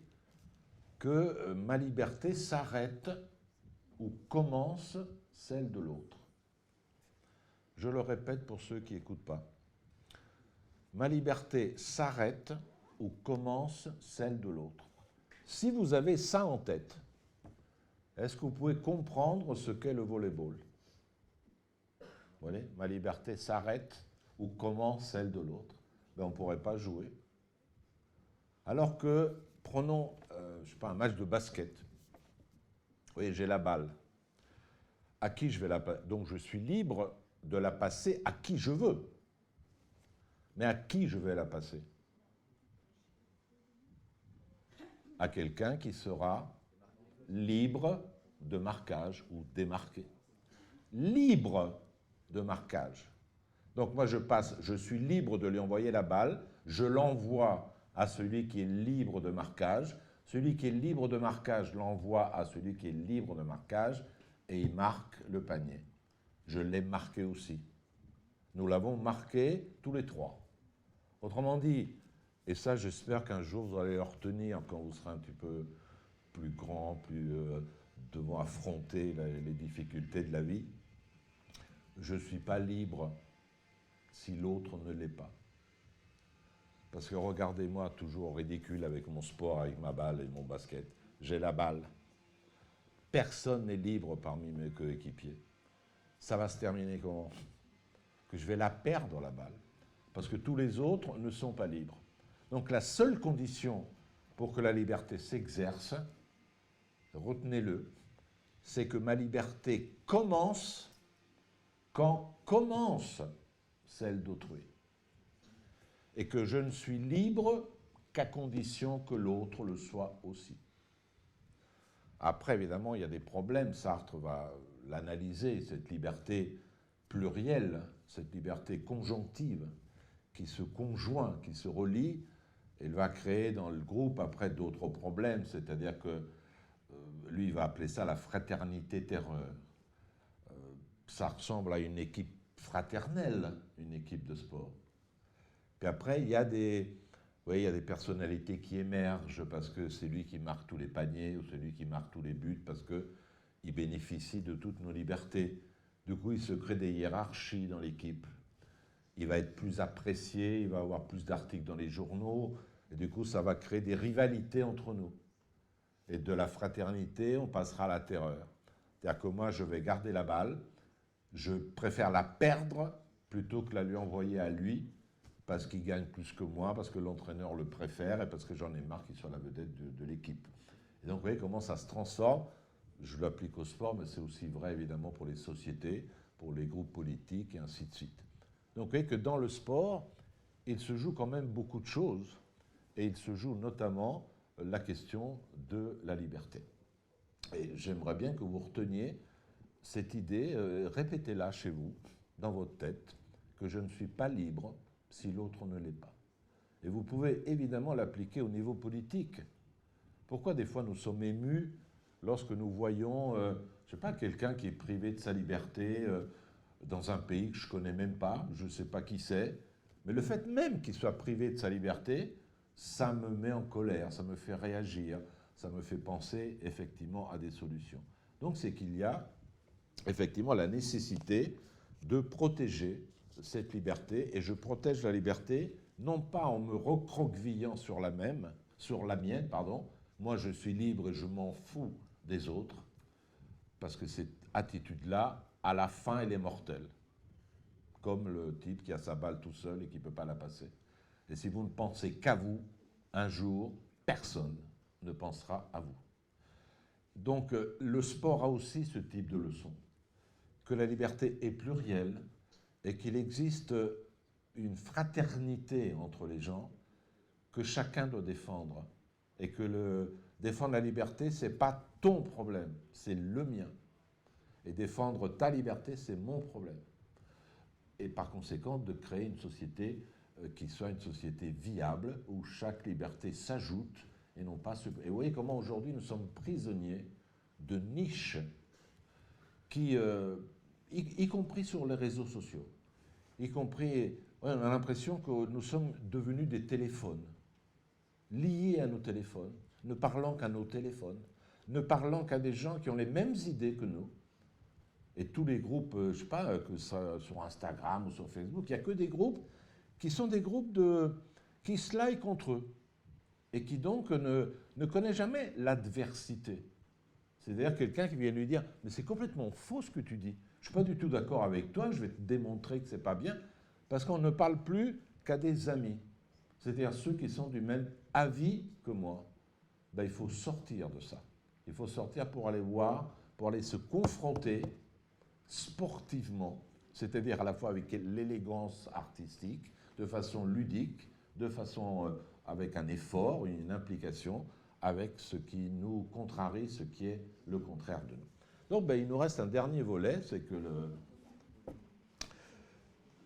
que ma liberté s'arrête où commence celle de l'autre. Je le répète pour ceux qui n'écoutent pas. Ma liberté s'arrête où commence celle de l'autre. Si vous avez ça en tête, est-ce que vous pouvez comprendre ce qu'est le volleyball? Vous voyez, ma liberté s'arrête où commence celle de l'autre. Ben, on ne pourrait pas jouer. Alors que, prenons, je sais pas, un match de basket. Vous voyez, j'ai la balle. À qui je vais la passer? Donc je suis libre de la passer à qui je veux. Mais à qui je vais la passer? À quelqu'un qui sera libre de marquage ou démarqué. Libre de marquage. Donc moi je suis libre de lui envoyer la balle, je l'envoie à celui qui est libre de marquage, celui qui est libre de marquage l'envoie à celui qui est libre de marquage et il marque le panier. Je l'ai marqué aussi. Nous l'avons marqué tous les 3. Autrement dit, et ça j'espère qu'un jour vous allez le retenir quand vous serez un petit peu plus grand, plus devant affronter les difficultés de la vie, je ne suis pas libre si l'autre ne l'est pas. Parce que regardez-moi toujours ridicule avec mon sport, avec ma balle et mon basket. J'ai la balle. Personne n'est libre parmi mes coéquipiers. Ça va se terminer comment? Que je vais la perdre, la balle. Parce que tous les autres ne sont pas libres. Donc la seule condition pour que la liberté s'exerce, retenez-le, c'est que ma liberté commence quand commence celle d'autrui. Et que je ne suis libre qu'à condition que l'autre le soit aussi. Après, évidemment, il y a des problèmes. Sartre va l'analyser, cette liberté plurielle, cette liberté conjonctive, qui se conjoint, qui se relie. Il va créer dans le groupe après d'autres problèmes, c'est-à-dire que lui, il va appeler ça la fraternité terreur. Ça ressemble à une équipe fraternelle, une équipe de sport. Puis après, il y a des personnalités qui émergent parce que c'est lui qui marque tous les paniers ou c'est lui qui marque tous les buts parce qu'il bénéficie de toutes nos libertés. Du coup, il se crée des hiérarchies dans l'équipe. Il va être plus apprécié, il va avoir plus d'articles dans les journaux, et du coup, ça va créer des rivalités entre nous. Et de la fraternité, on passera à la terreur. C'est-à-dire que moi, je vais garder la balle, je préfère la perdre plutôt que la lui envoyer à lui, parce qu'il gagne plus que moi, parce que l'entraîneur le préfère et parce que j'en ai marre qu'il soit la vedette de l'équipe. Et donc, vous voyez comment ça se transforme. Je l'applique au sport, mais c'est aussi vrai évidemment pour les sociétés, pour les groupes politiques et ainsi de suite. Donc, vous voyez que dans le sport, il se joue quand même beaucoup de choses et il se joue notamment la question de la liberté. Et j'aimerais bien que vous reteniez cette idée, répétez-la chez vous, dans votre tête, que je ne suis pas libre si l'autre ne l'est pas. Et vous pouvez évidemment l'appliquer au niveau politique. Pourquoi des fois nous sommes émus lorsque nous voyons, je ne sais pas, quelqu'un qui est privé de sa liberté dans un pays que je ne connais même pas, je ne sais pas qui c'est, mais le fait même qu'il soit privé de sa liberté, ça me met en colère, ça me fait réagir, ça me fait penser effectivement à des solutions. Donc c'est qu'il y a effectivement la nécessité de protéger cette liberté, et je protège la liberté non pas en me recroquevillant sur la mienne, moi je suis libre et je m'en fous des autres, parce que cette attitude-là, à la fin, elle est mortelle, comme le type qui a sa balle tout seul et qui ne peut pas la passer. Et si vous ne pensez qu'à vous, un jour, personne ne pensera à vous. Donc le sport a aussi ce type de leçon, que la liberté est plurielle et qu'il existe une fraternité entre les gens que chacun doit défendre, et que défendre la liberté, ce n'est pas ton problème, c'est le mien. Et défendre ta liberté, c'est mon problème. Et par conséquent, de créer une société qui soit une société viable, où chaque liberté s'ajoute et non pas... Et vous voyez comment aujourd'hui nous sommes prisonniers de niches qui, y compris sur les réseaux sociaux, y compris, on a l'impression que nous sommes devenus des téléphones, liés à nos téléphones, ne parlant qu'à nos téléphones, ne parlant qu'à des gens qui ont les mêmes idées que nous. Et tous les groupes, je ne sais pas, que ça, sur Instagram ou sur Facebook, il n'y a que des groupes qui sont des groupes qui se like entre eux et qui donc ne connaissent jamais l'adversité. C'est-à-dire quelqu'un qui vient lui dire « Mais c'est complètement faux ce que tu dis. Je ne suis pas du tout d'accord avec toi, je vais te démontrer que ce n'est pas bien. » Parce qu'on ne parle plus qu'à des amis. C'est-à-dire ceux qui sont du même avis que moi. Ben, il faut sortir de ça. Il faut sortir pour aller voir, pour aller se confronter sportivement, c'est-à-dire à la fois avec l'élégance artistique, de façon ludique, de façon avec un effort, une implication, avec ce qui nous contrarie, ce qui est le contraire de nous. Donc ben, il nous reste un dernier volet, c'est que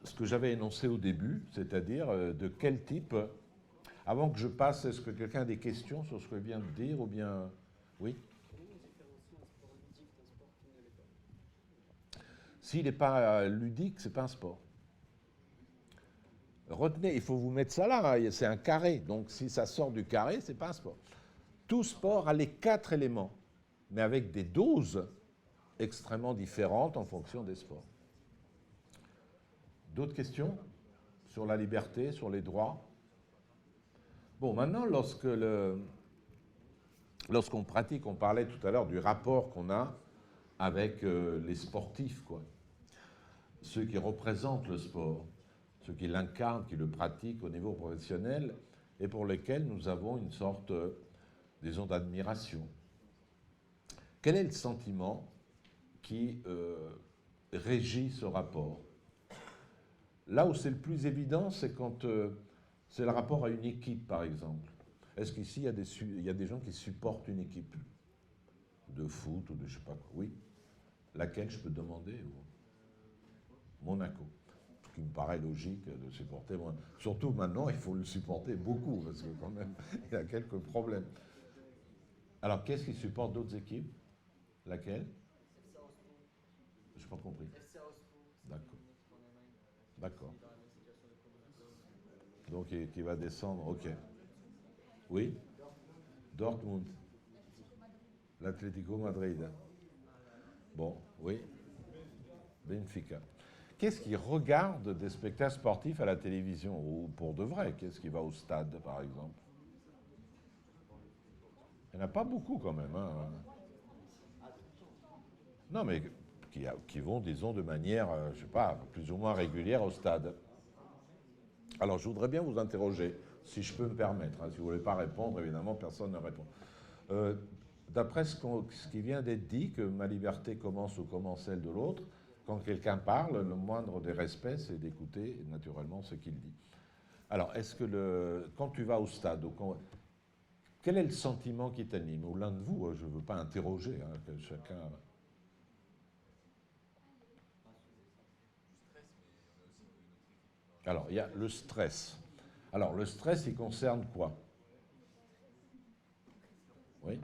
ce que j'avais énoncé au début, c'est-à-dire de quel type, avant que je passe, est-ce que quelqu'un a des questions sur ce que je viens de dire, ou bien... Oui ? S'il n'est pas ludique, ce n'est pas un sport. Retenez, il faut vous mettre ça là, hein, c'est un carré, donc si ça sort du carré, ce n'est pas un sport. Tout sport a les 4 éléments, mais avec des doses extrêmement différentes en fonction des sports. D'autres questions sur la liberté, sur les droits? Bon, maintenant, lorsqu'on pratique, on parlait tout à l'heure du rapport qu'on a avec les sportifs, quoi. Ceux qui représentent le sport, ceux qui l'incarnent, qui le pratiquent au niveau professionnel, et pour lesquels nous avons une sorte, disons, d'admiration. Quel est le sentiment qui régit ce rapport? Là où c'est le plus évident, c'est quand c'est le rapport à une équipe, par exemple. Est-ce qu'ici, il y a des gens qui supportent une équipe de foot ou de je ne sais pas quoi? Oui. Laquelle, je peux demander? Monaco. qui me paraît logique de supporter moins. Surtout maintenant, il faut le supporter beaucoup, parce que quand même, il y a quelques problèmes. Alors, qu'est-ce qui supporte d'autres équipes? Laquelle? FC Augsbourg. Je n'ai pas compris. FC Augsbourg, c'est D'accord. une équipe en Allemagne. D'accord. Dans la même situation de Copenhague. Donc, qui va descendre, ok. Oui? Dortmund. L'Atlético Madrid. Bon, oui. Benfica. Qu'est-ce qui regarde des spectacles sportifs à la télévision, ou pour de vrai? Qu'est-ce qui va au stade, par exemple? Il n'y en a pas beaucoup, quand même. Hein. Non, mais qui vont, disons, de manière, je ne sais pas, plus ou moins régulière au stade. Alors, je voudrais bien vous interroger, si je peux me permettre. Hein. Si vous ne voulez pas répondre, évidemment, personne ne répond. D'après ce qui vient d'être dit, que ma liberté commence où commence celle de l'autre, quand quelqu'un parle, le moindre des respects, c'est d'écouter naturellement ce qu'il dit. Alors, est-ce que quand tu vas au stade, quel est le sentiment qui t'anime? Ou l'un de vous, je ne veux pas interroger, hein, que chacun... Alors, il y a le stress. Alors, le stress, il concerne quoi? Oui.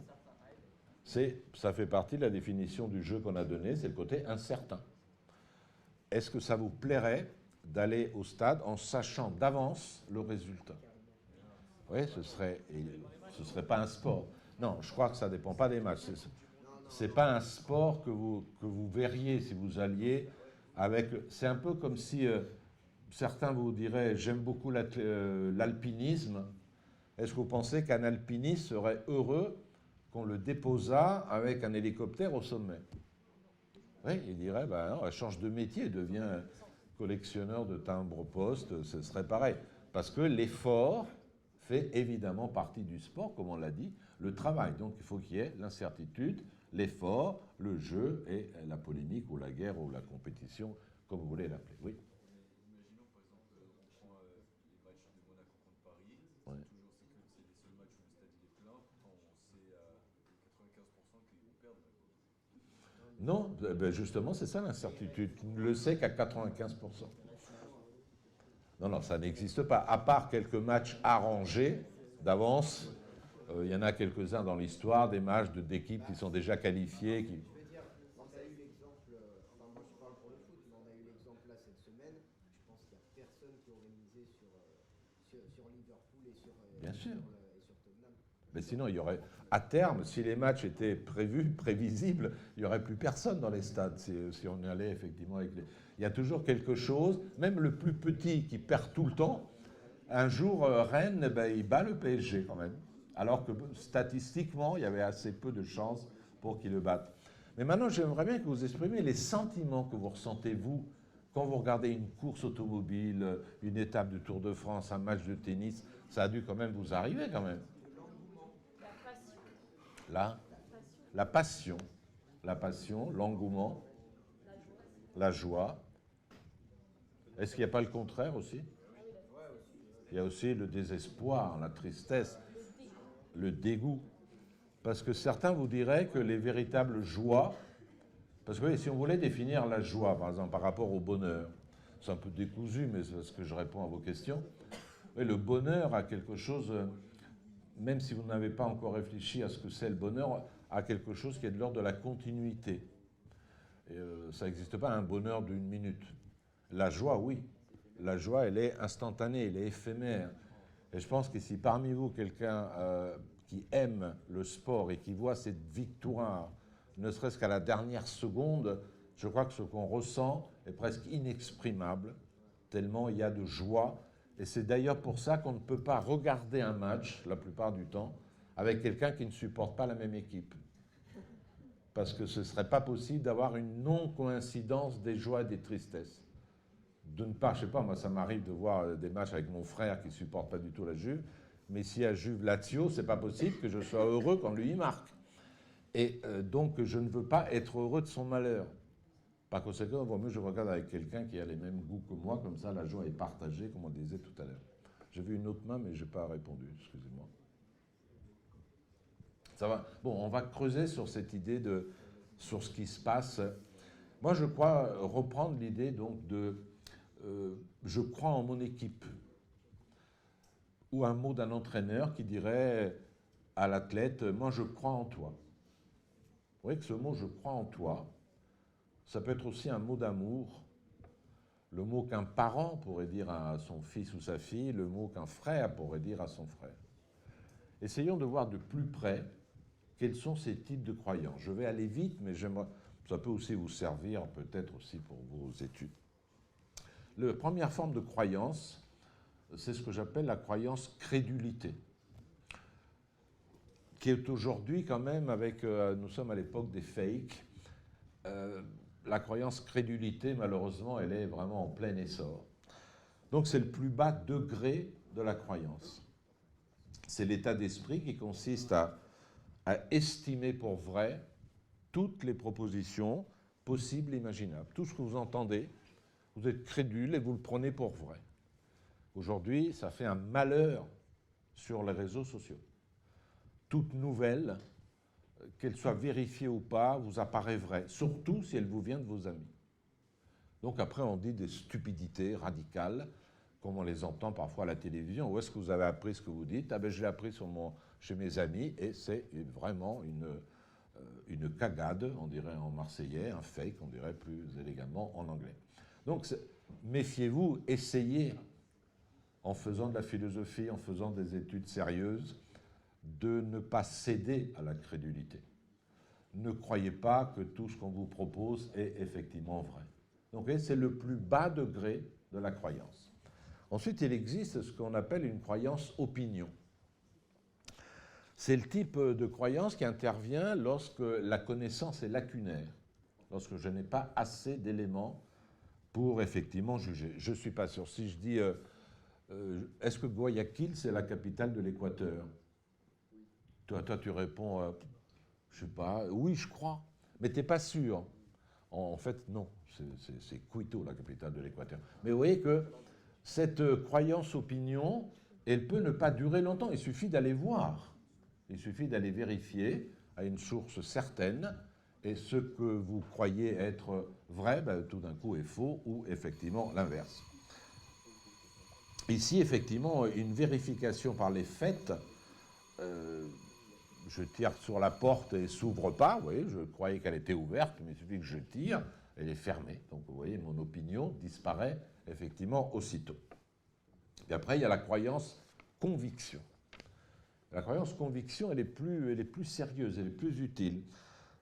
Ça fait partie de la définition du jeu qu'on a donné, c'est le côté incertain. Est-ce que ça vous plairait d'aller au stade en sachant d'avance le résultat? Oui, ce serait pas un sport. Non, je crois que ça ne dépend pas des matchs. C'est pas un sport que vous verriez si vous alliez avec... C'est un peu comme si certains vous diraient « j'aime beaucoup l'alpinisme ». Est-ce que vous pensez qu'un alpiniste serait heureux qu'on le déposât avec un hélicoptère au sommet? Oui, il dirait, ben non, elle change de métier, devient collectionneur de timbres-poste, ce serait pareil. Parce que l'effort fait évidemment partie du sport, comme on l'a dit, le travail. Donc il faut qu'il y ait l'incertitude, l'effort, le jeu et la polémique ou la guerre ou la compétition, comme vous voulez l'appeler. Oui. Imaginons par exemple, on prend les matchs de Monaco contre Paris. Ouais. C'est les seuls matchs où le stade il est plein. Pourtant, on sait à 95% qu'ils vont perdre. Non, ben justement, c'est ça l'incertitude. Tu ne le sais qu'à 95%. Non, non, ça n'existe pas. À part quelques matchs arrangés d'avance, il y en a quelques-uns dans l'histoire, des matchs d'équipes qui sont déjà qualifiées. Je veux dire, on a eu l'exemple, enfin moi je parle pour le foot, mais on a eu l'exemple là cette semaine. Je pense qu'il n'y a personne qui aurait misé sur Liverpool et sur Tottenham. Mais sinon, il y aurait, à terme, si les matchs étaient prévisibles, il n'y aurait plus personne dans les stades si on y allait effectivement avec les... Il y a toujours quelque chose, même le plus petit qui perd tout le temps, un jour, Rennes, ben, il bat le PSG quand même. Alors que statistiquement, il y avait assez peu de chances pour qu'il le batte. Mais maintenant, j'aimerais bien que vous exprimiez les sentiments que vous ressentez, vous, quand vous regardez une course automobile, une étape du Tour de France, un match de tennis. Ça a dû quand même vous arriver quand même. La passion, l'engouement, la joie. Est-ce qu'il n'y a pas le contraire aussi? Il y a aussi le désespoir, la tristesse, le dégoût. Parce que certains vous diraient que les véritables joies, parce que oui, si on voulait définir la joie, par exemple, par rapport au bonheur, c'est un peu décousu, mais c'est parce que je réponds à vos questions. Oui, le bonheur a quelque chose, même si vous n'avez pas encore réfléchi à ce que c'est le bonheur, a quelque chose qui est de l'ordre de la continuité. Et, ça n'existe pas un bonheur d'une minute. La joie, oui. La joie, elle est instantanée, elle est éphémère. Et je pense que si parmi vous, quelqu'un qui aime le sport et qui voit cette victoire, ne serait-ce qu'à la dernière seconde, je crois que ce qu'on ressent est presque inexprimable, tellement il y a de joie. Et c'est d'ailleurs pour ça qu'on ne peut pas regarder un match, la plupart du temps, avec quelqu'un qui ne supporte pas la même équipe. Parce que ce ne serait pas possible d'avoir une non-coïncidence des joies et des tristesses. De ne pas, je ne sais pas, moi ça m'arrive de voir des matchs avec mon frère qui ne supporte pas du tout la Juve, mais si à Juve-Lazio, ce n'est pas possible que je sois heureux quand lui il marque. Et donc je ne veux pas être heureux de son malheur. Par conséquent, il vaut mieux que je regarde avec quelqu'un qui a les mêmes goûts que moi, comme ça la joie est partagée, comme on disait tout à l'heure. J'ai vu une autre main, mais je n'ai pas répondu, excusez-moi. Ça va. Bon, on va creuser sur cette idée sur ce qui se passe. Moi, je crois reprendre l'idée donc je crois en mon équipe. Ou un mot d'un entraîneur qui dirait à l'athlète, moi je crois en toi. Vous voyez que ce mot je crois en toi, ça peut être aussi un mot d'amour, le mot qu'un parent pourrait dire à son fils ou sa fille, le mot qu'un frère pourrait dire à son frère. Essayons de voir de plus près quels sont ces types de croyances. Je vais aller vite, mais ça peut aussi vous servir peut-être aussi pour vos études. La première forme de croyance, c'est ce que j'appelle la croyance crédulité, qui est aujourd'hui quand même avec, nous sommes à l'époque des fakes, la croyance crédulité, malheureusement, elle est vraiment en plein essor. Donc c'est le plus bas degré de la croyance. C'est l'état d'esprit qui consiste à estimer pour vrai toutes les propositions possibles et imaginables. Tout ce que vous entendez, vous êtes crédule et vous le prenez pour vrai. Aujourd'hui, ça fait un malheur sur les réseaux sociaux. Toute nouvelle, qu'elle soit vérifiée ou pas, vous apparaît vraie, surtout si elle vous vient de vos amis. Donc après, on dit des stupidités radicales, comme on les entend parfois à la télévision. Où est-ce que vous avez appris ce que vous dites? Ah ben, je l'ai appris chez mes amis, et c'est vraiment une cagade, on dirait en marseillais, un fake, on dirait plus élégamment en anglais. Donc méfiez-vous, essayez, en faisant de la philosophie, en faisant des études sérieuses, de ne pas céder à la crédulité. Ne croyez pas que tout ce qu'on vous propose est effectivement vrai. Donc c'est le plus bas degré de la croyance. Ensuite, il existe ce qu'on appelle une croyance opinion. C'est le type de croyance qui intervient lorsque la connaissance est lacunaire, lorsque je n'ai pas assez d'éléments pour effectivement juger. Je ne suis pas sûr. Si je dis, est-ce que Guayaquil, c'est la capitale de l'Équateur? Toi, tu réponds, je ne sais pas, oui, je crois, mais tu n'es pas sûr. En fait, non, c'est Quito, la capitale de l'Équateur. Mais vous voyez que cette croyance-opinion, elle peut ne pas durer longtemps. Il suffit d'aller voir. Il suffit d'aller vérifier à une source certaine, et ce que vous croyez être vrai, ben, tout d'un coup est faux, ou effectivement l'inverse. Ici, effectivement, une vérification par les faits, je tire sur la porte et elle ne s'ouvre pas, vous voyez, je croyais qu'elle était ouverte, mais il suffit que je tire, elle est fermée. Donc vous voyez, mon opinion disparaît effectivement aussitôt. Et après, il y a la croyance conviction. La croyance conviction, elle est plus sérieuse, elle est plus utile.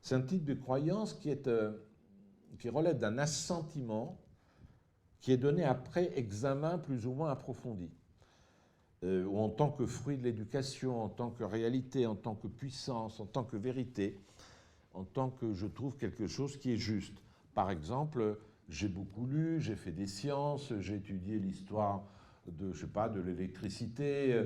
C'est un type de croyance qui relève d'un assentiment qui est donné après examen plus ou moins approfondi, ou en tant que fruit de l'éducation, en tant que réalité, en tant que puissance, en tant que vérité, en tant que je trouve quelque chose qui est juste. Par exemple, j'ai beaucoup lu, j'ai fait des sciences, j'ai étudié l'histoire de, je sais pas, de l'électricité,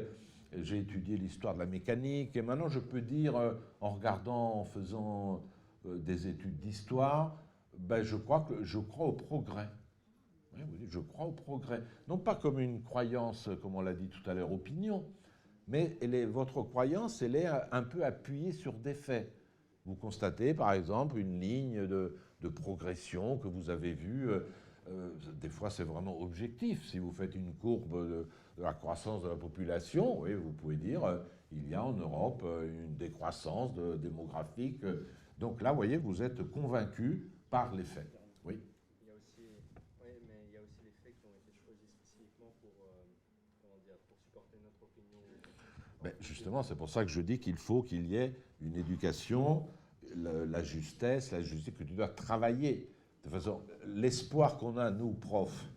j'ai étudié l'histoire de la mécanique, et maintenant je peux dire, en regardant, en faisant des études d'histoire, ben je crois au progrès. Oui, vous dites, je crois au progrès. Non pas comme une croyance, comme on l'a dit tout à l'heure, opinion, mais votre croyance, elle est un peu appuyée sur des faits. Vous constatez, par exemple, une ligne de progression que vous avez vue. Des fois, c'est vraiment objectif. Si vous faites une courbe de la croissance de la population, oui, vous pouvez dire il y a en Europe une décroissance démographique. Donc là, vous voyez, vous êtes convaincu par les faits. Oui. Il y a aussi, oui, mais il y a aussi les faits qui ont été choisis spécifiquement pour, pour supporter notre opinion. Ben justement, c'est pour ça que je dis qu'il faut qu'il y ait une éducation, la justesse, que tu dois travailler. De toute façon, l'espoir qu'on a, nous, profs,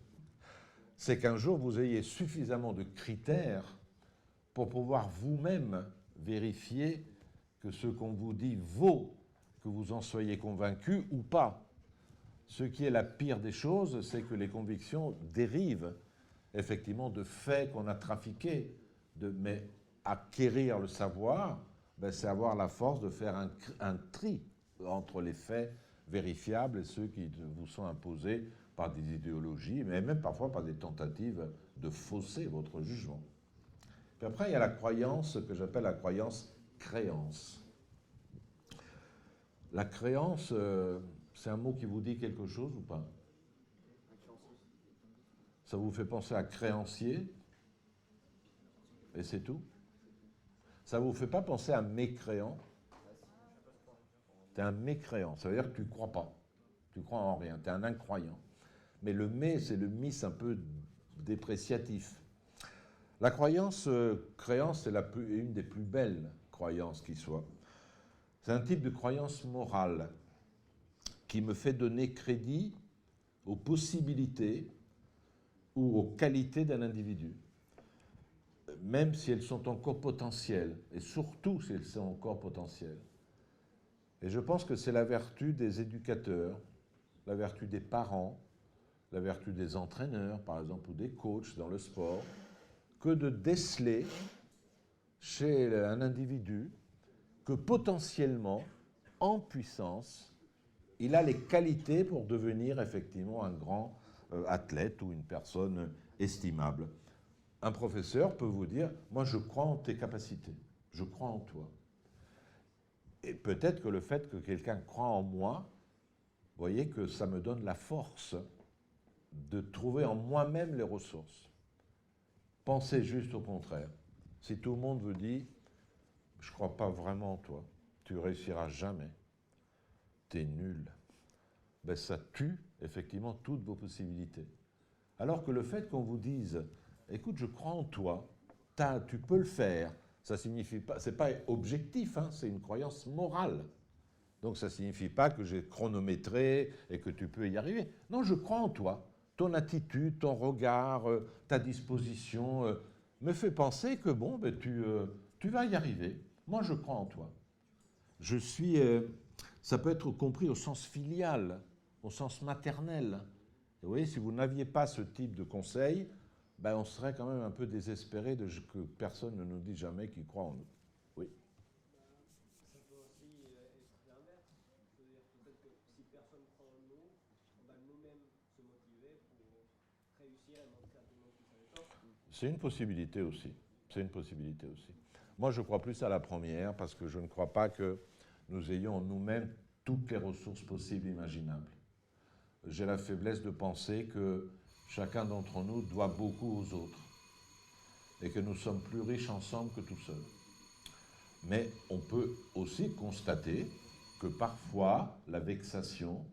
c'est qu'un jour, vous ayez suffisamment de critères pour pouvoir vous-même vérifier que ce qu'on vous dit vaut, que vous en soyez convaincu ou pas. Ce qui est la pire des choses, c'est que les convictions dérivent effectivement de faits qu'on a trafiqués. Mais acquérir le savoir, ben, c'est avoir la force de faire un tri entre les faits vérifiables et ceux qui vous sont imposés par des idéologies, mais même parfois par des tentatives de fausser votre jugement. Puis après, il y a la croyance que j'appelle la croyance créance. La créance, c'est un mot qui vous dit quelque chose ou pas? Ça vous fait penser à créancier, et c'est tout. Ça ne vous fait pas penser à mécréant. Tu es un mécréant, ça veut dire que tu ne crois pas. Tu crois en rien, tu es un incroyant. Mais le mais, c'est le mis un peu dépréciatif. La croyance créance, c'est une des plus belles croyances qui soit. C'est un type de croyance morale qui me fait donner crédit aux possibilités ou aux qualités d'un individu, même si elles sont encore potentielles, et surtout si elles sont encore potentielles. Et je pense que c'est la vertu des éducateurs, la vertu des parents, la vertu des entraîneurs, par exemple, ou des coachs dans le sport, que de déceler chez un individu que potentiellement, en puissance, il a les qualités pour devenir effectivement un grand athlète ou une personne estimable. Un professeur peut vous dire « Moi, je crois en tes capacités, je crois en toi ». Et peut-être que le fait que quelqu'un croit en moi, vous voyez que ça me donne la force de trouver en moi-même les ressources. Pensez juste au contraire. Si tout le monde vous dit « Je ne crois pas vraiment en toi, tu réussiras jamais, tu es nul », ben ça tue effectivement toutes vos possibilités. Alors que le fait qu'on vous dise « Écoute, je crois en toi, tu peux le faire », ça signifie pas, c'est pas objectif, hein, c'est une croyance morale. Donc ça ne signifie pas que j'ai chronométré et que tu peux y arriver. Non, je crois en toi. Ton attitude, ton regard, ta disposition me fait penser que bon, ben, tu vas y arriver. Moi, je crois en toi. Je suis, ça peut être compris au sens filial, au sens maternel. Et vous voyez, si vous n'aviez pas ce type de conseil, ben, on serait quand même un peu désespéré de que personne ne nous dise jamais qu'il croit en nous. Oui. Ça peut aussi être l'inverse. C'est-à-dire peut-être que si personne croit en nous, on va nous-mêmes se motiver pour réussir et montrer à tout le monde qui savait pas. C'est une possibilité aussi. C'est une possibilité aussi. Moi, je crois plus à la première parce que je ne crois pas que nous ayons en nous-mêmes toutes les ressources possibles et imaginables. J'ai la faiblesse de penser que chacun d'entre nous doit beaucoup aux autres et que nous sommes plus riches ensemble que tout seuls. Mais on peut aussi constater que parfois la vexation,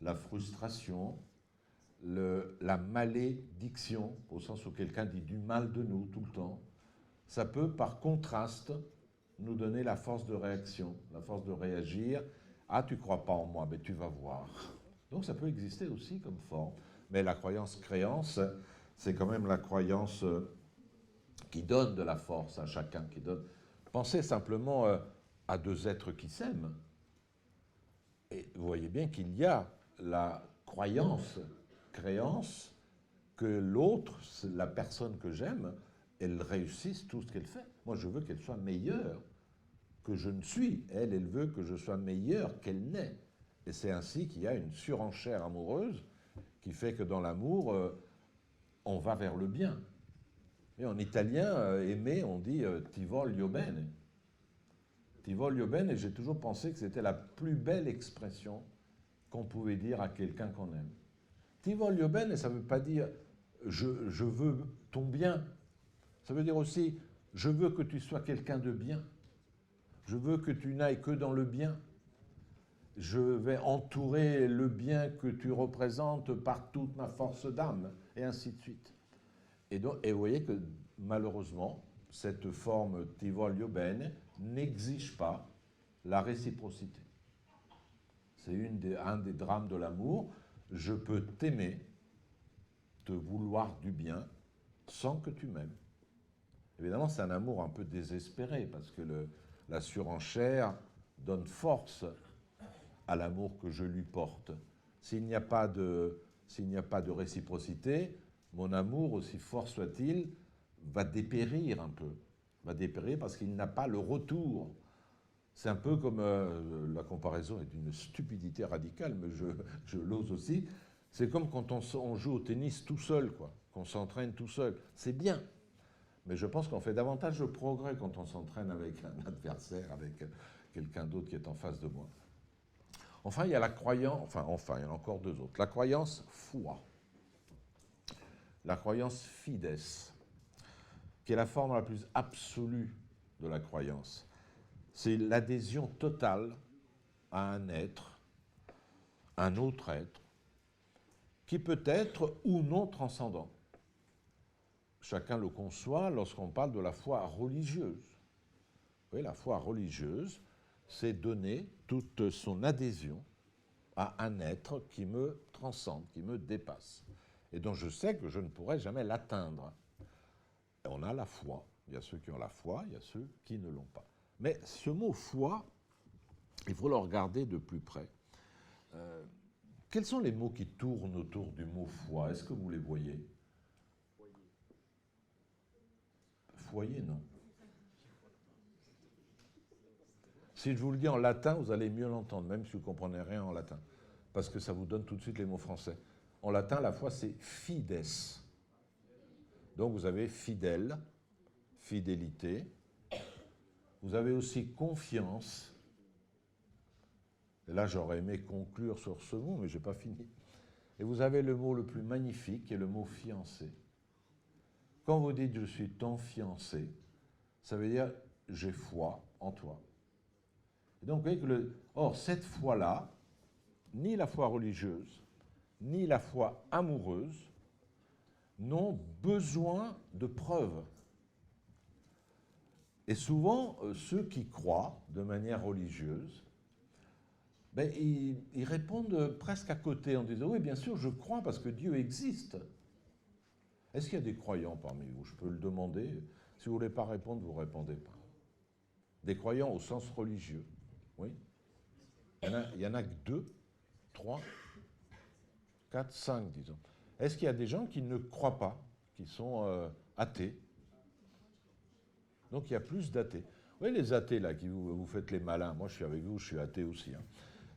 la frustration, la malédiction, au sens où quelqu'un dit du mal de nous tout le temps, ça peut par contraste nous donner la force de réaction, la force de réagir. Ah, tu ne crois pas en moi, mais tu vas voir. Donc ça peut exister aussi comme forme. Mais la croyance-créance, c'est quand même la croyance qui donne de la force à chacun. Qui donne. Pensez simplement à deux êtres qui s'aiment. Et vous voyez bien qu'il y a la croyance-créance que l'autre, la personne que j'aime, elle réussisse tout ce qu'elle fait. Moi, je veux qu'elle soit meilleure que je ne suis. Elle veut que je sois meilleur qu'elle n'est. Et c'est ainsi qu'il y a une surenchère amoureuse qui fait que dans l'amour, on va vers le bien. Et en italien, aimer, on dit ti voglio bene. Ti voglio bene, et j'ai toujours pensé que c'était la plus belle expression qu'on pouvait dire à quelqu'un qu'on aime. Ti voglio bene, ça ne veut pas dire je veux ton bien. Ça veut dire aussi je veux que tu sois quelqu'un de bien. Je veux que tu n'ailles que dans le bien. Je vais entourer le bien que tu représentes par toute ma force d'âme, et ainsi de suite. Et vous voyez que malheureusement, cette forme ti voglio bene n'exige pas la réciprocité. C'est un des drames de l'amour. Je peux t'aimer, te vouloir du bien, sans que tu m'aimes. Évidemment, c'est un amour un peu désespéré, parce que la surenchère donne force à l'amour que je lui porte. S'il n'y a pas de réciprocité, mon amour, aussi fort soit-il, va dépérir un peu. Va dépérir parce qu'il n'a pas le retour. C'est un peu comme, la comparaison est d'une stupidité radicale, mais je l'ose aussi, c'est comme quand on joue au tennis tout seul, quoi, qu'on s'entraîne tout seul. C'est bien, mais je pense qu'on fait davantage de progrès quand on s'entraîne avec un adversaire, avec quelqu'un d'autre qui est en face de moi. Enfin, il y a la croyance, il y en a encore deux autres. La croyance foi. la croyance fides, qui est la forme la plus absolue de la croyance. C'est l'adhésion totale à un être, un autre être, qui peut être ou non transcendant. Chacun le conçoit lorsqu'on parle de la foi religieuse. Oui, la foi religieuse, c'est donner toute son adhésion à un être qui me transcende, qui me dépasse, et dont je sais que je ne pourrai jamais l'atteindre. Et on a la foi. Il y a ceux qui ont la foi, il y a ceux qui ne l'ont pas. Mais ce mot foi, il faut le regarder de plus près. Quels sont les mots qui tournent autour du mot foi? Est-ce que vous les voyez? Foyer, non. Si je vous le dis en latin, vous allez mieux l'entendre, même si vous ne comprenez rien en latin, parce que ça vous donne tout de suite les mots français. En latin, la foi, c'est fides. Donc vous avez fidèle, fidélité. Vous avez aussi confiance. Et là, j'aurais aimé conclure sur ce mot, mais je n'ai pas fini. Et vous avez le mot le plus magnifique, qui est le mot fiancé. Quand vous dites « je suis ton fiancé », ça veut dire « j'ai foi en toi ». Et donc, vous voyez que or, cette foi-là, ni la foi religieuse, ni la foi amoureuse n'ont besoin de preuves. Et souvent, ceux qui croient de manière religieuse, ben, ils répondent presque à côté en disant « oui, bien sûr, je crois parce que Dieu existe ». Est-ce qu'il y a des croyants parmi vous? Je peux le demander. Si vous ne voulez pas répondre, vous ne répondez pas. Des croyants au sens religieux. Oui. Il y en a que 2, 3, 4, 5, disons. Est-ce qu'il y a des gens qui ne croient pas, qui sont athées? Donc il y a plus d'athées. Vous voyez les athées, là, qui vous faites les malins. Moi, je suis avec vous, je suis athée aussi.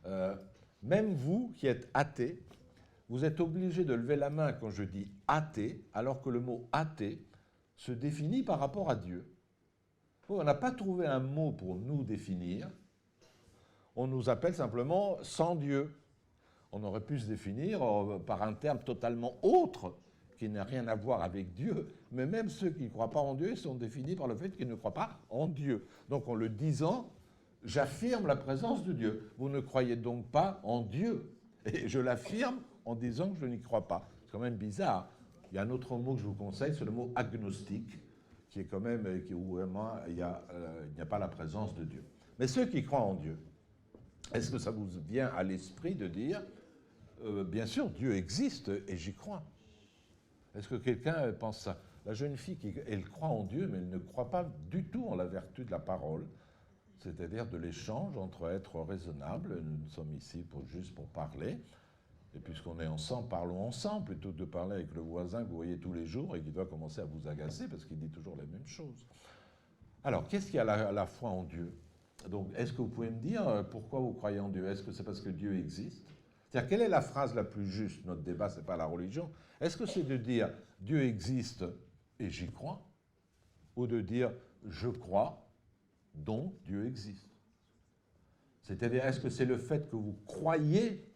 Hein. Même vous qui êtes athée, vous êtes obligé de lever la main quand je dis athée, alors que le mot athée se définit par rapport à Dieu. On n'a pas trouvé un mot pour nous définir. On nous appelle simplement sans Dieu. On aurait pu se définir par un terme totalement autre, qui n'a rien à voir avec Dieu. Mais même ceux qui ne croient pas en Dieu sont définis par le fait qu'ils ne croient pas en Dieu. Donc en le disant, j'affirme la présence de Dieu. Vous ne croyez donc pas en Dieu. Et je l'affirme en disant que je n'y crois pas. C'est quand même bizarre. Il y a un autre mot que je vous conseille, c'est le mot agnostique, qui est quand même, où vraiment il n'y a pas la présence de Dieu. Mais ceux qui croient en Dieu, est-ce que ça vous vient à l'esprit de dire, bien sûr, Dieu existe et j'y crois? Est-ce que quelqu'un pense ça? La jeune fille, elle croit en Dieu, mais elle ne croit pas du tout en la vertu de la parole, c'est-à-dire de l'échange entre êtres raisonnables. Nous sommes ici juste pour parler. Et puisqu'on est ensemble, parlons ensemble, plutôt que de parler avec le voisin que vous voyez tous les jours et qui doit commencer à vous agacer parce qu'il dit toujours la même chose. Alors, qu'est-ce qu'il y a la foi en Dieu? Donc, est-ce que vous pouvez me dire pourquoi vous croyez en Dieu? Est-ce que c'est parce que Dieu existe? C'est-à-dire, quelle est la phrase la plus juste? Notre débat, ce n'est pas la religion. Est-ce que c'est de dire « Dieu existe et j'y crois » ou de dire « Je crois, donc Dieu existe » C'est-à-dire, est-ce que c'est le fait que vous croyez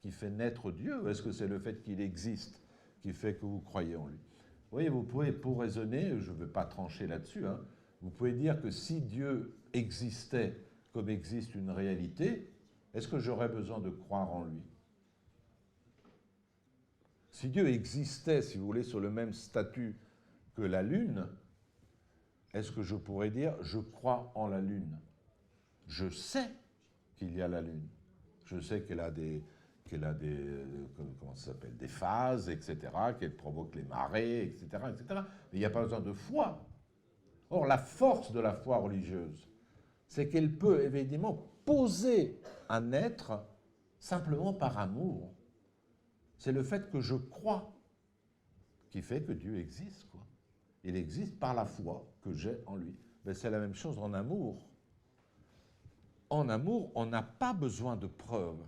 qui fait naître Dieu, ou est-ce que c'est le fait qu'il existe qui fait que vous croyez en lui? Vous voyez, vous pouvez, pour raisonner, je ne vais pas trancher là-dessus, hein, vous pouvez dire que si Dieu existait comme existe une réalité, est-ce que j'aurais besoin de croire en lui? Si Dieu existait, si vous voulez, sur le même statut que la Lune, est-ce que je pourrais dire « je crois en la Lune » ? Je sais qu'il y a la Lune. Je sais qu'elle a des comment ça s'appelle, des phases, etc., qu'elle provoque les marées, etc., etc. Mais il n'y a pas besoin de foi. Or, la force de la foi religieuse, c'est qu'elle peut évidemment poser un être simplement par amour. C'est le fait que je crois qui fait que Dieu existe, quoi. Il existe par la foi que j'ai en lui. Mais c'est la même chose en amour. En amour, on n'a pas besoin de preuves.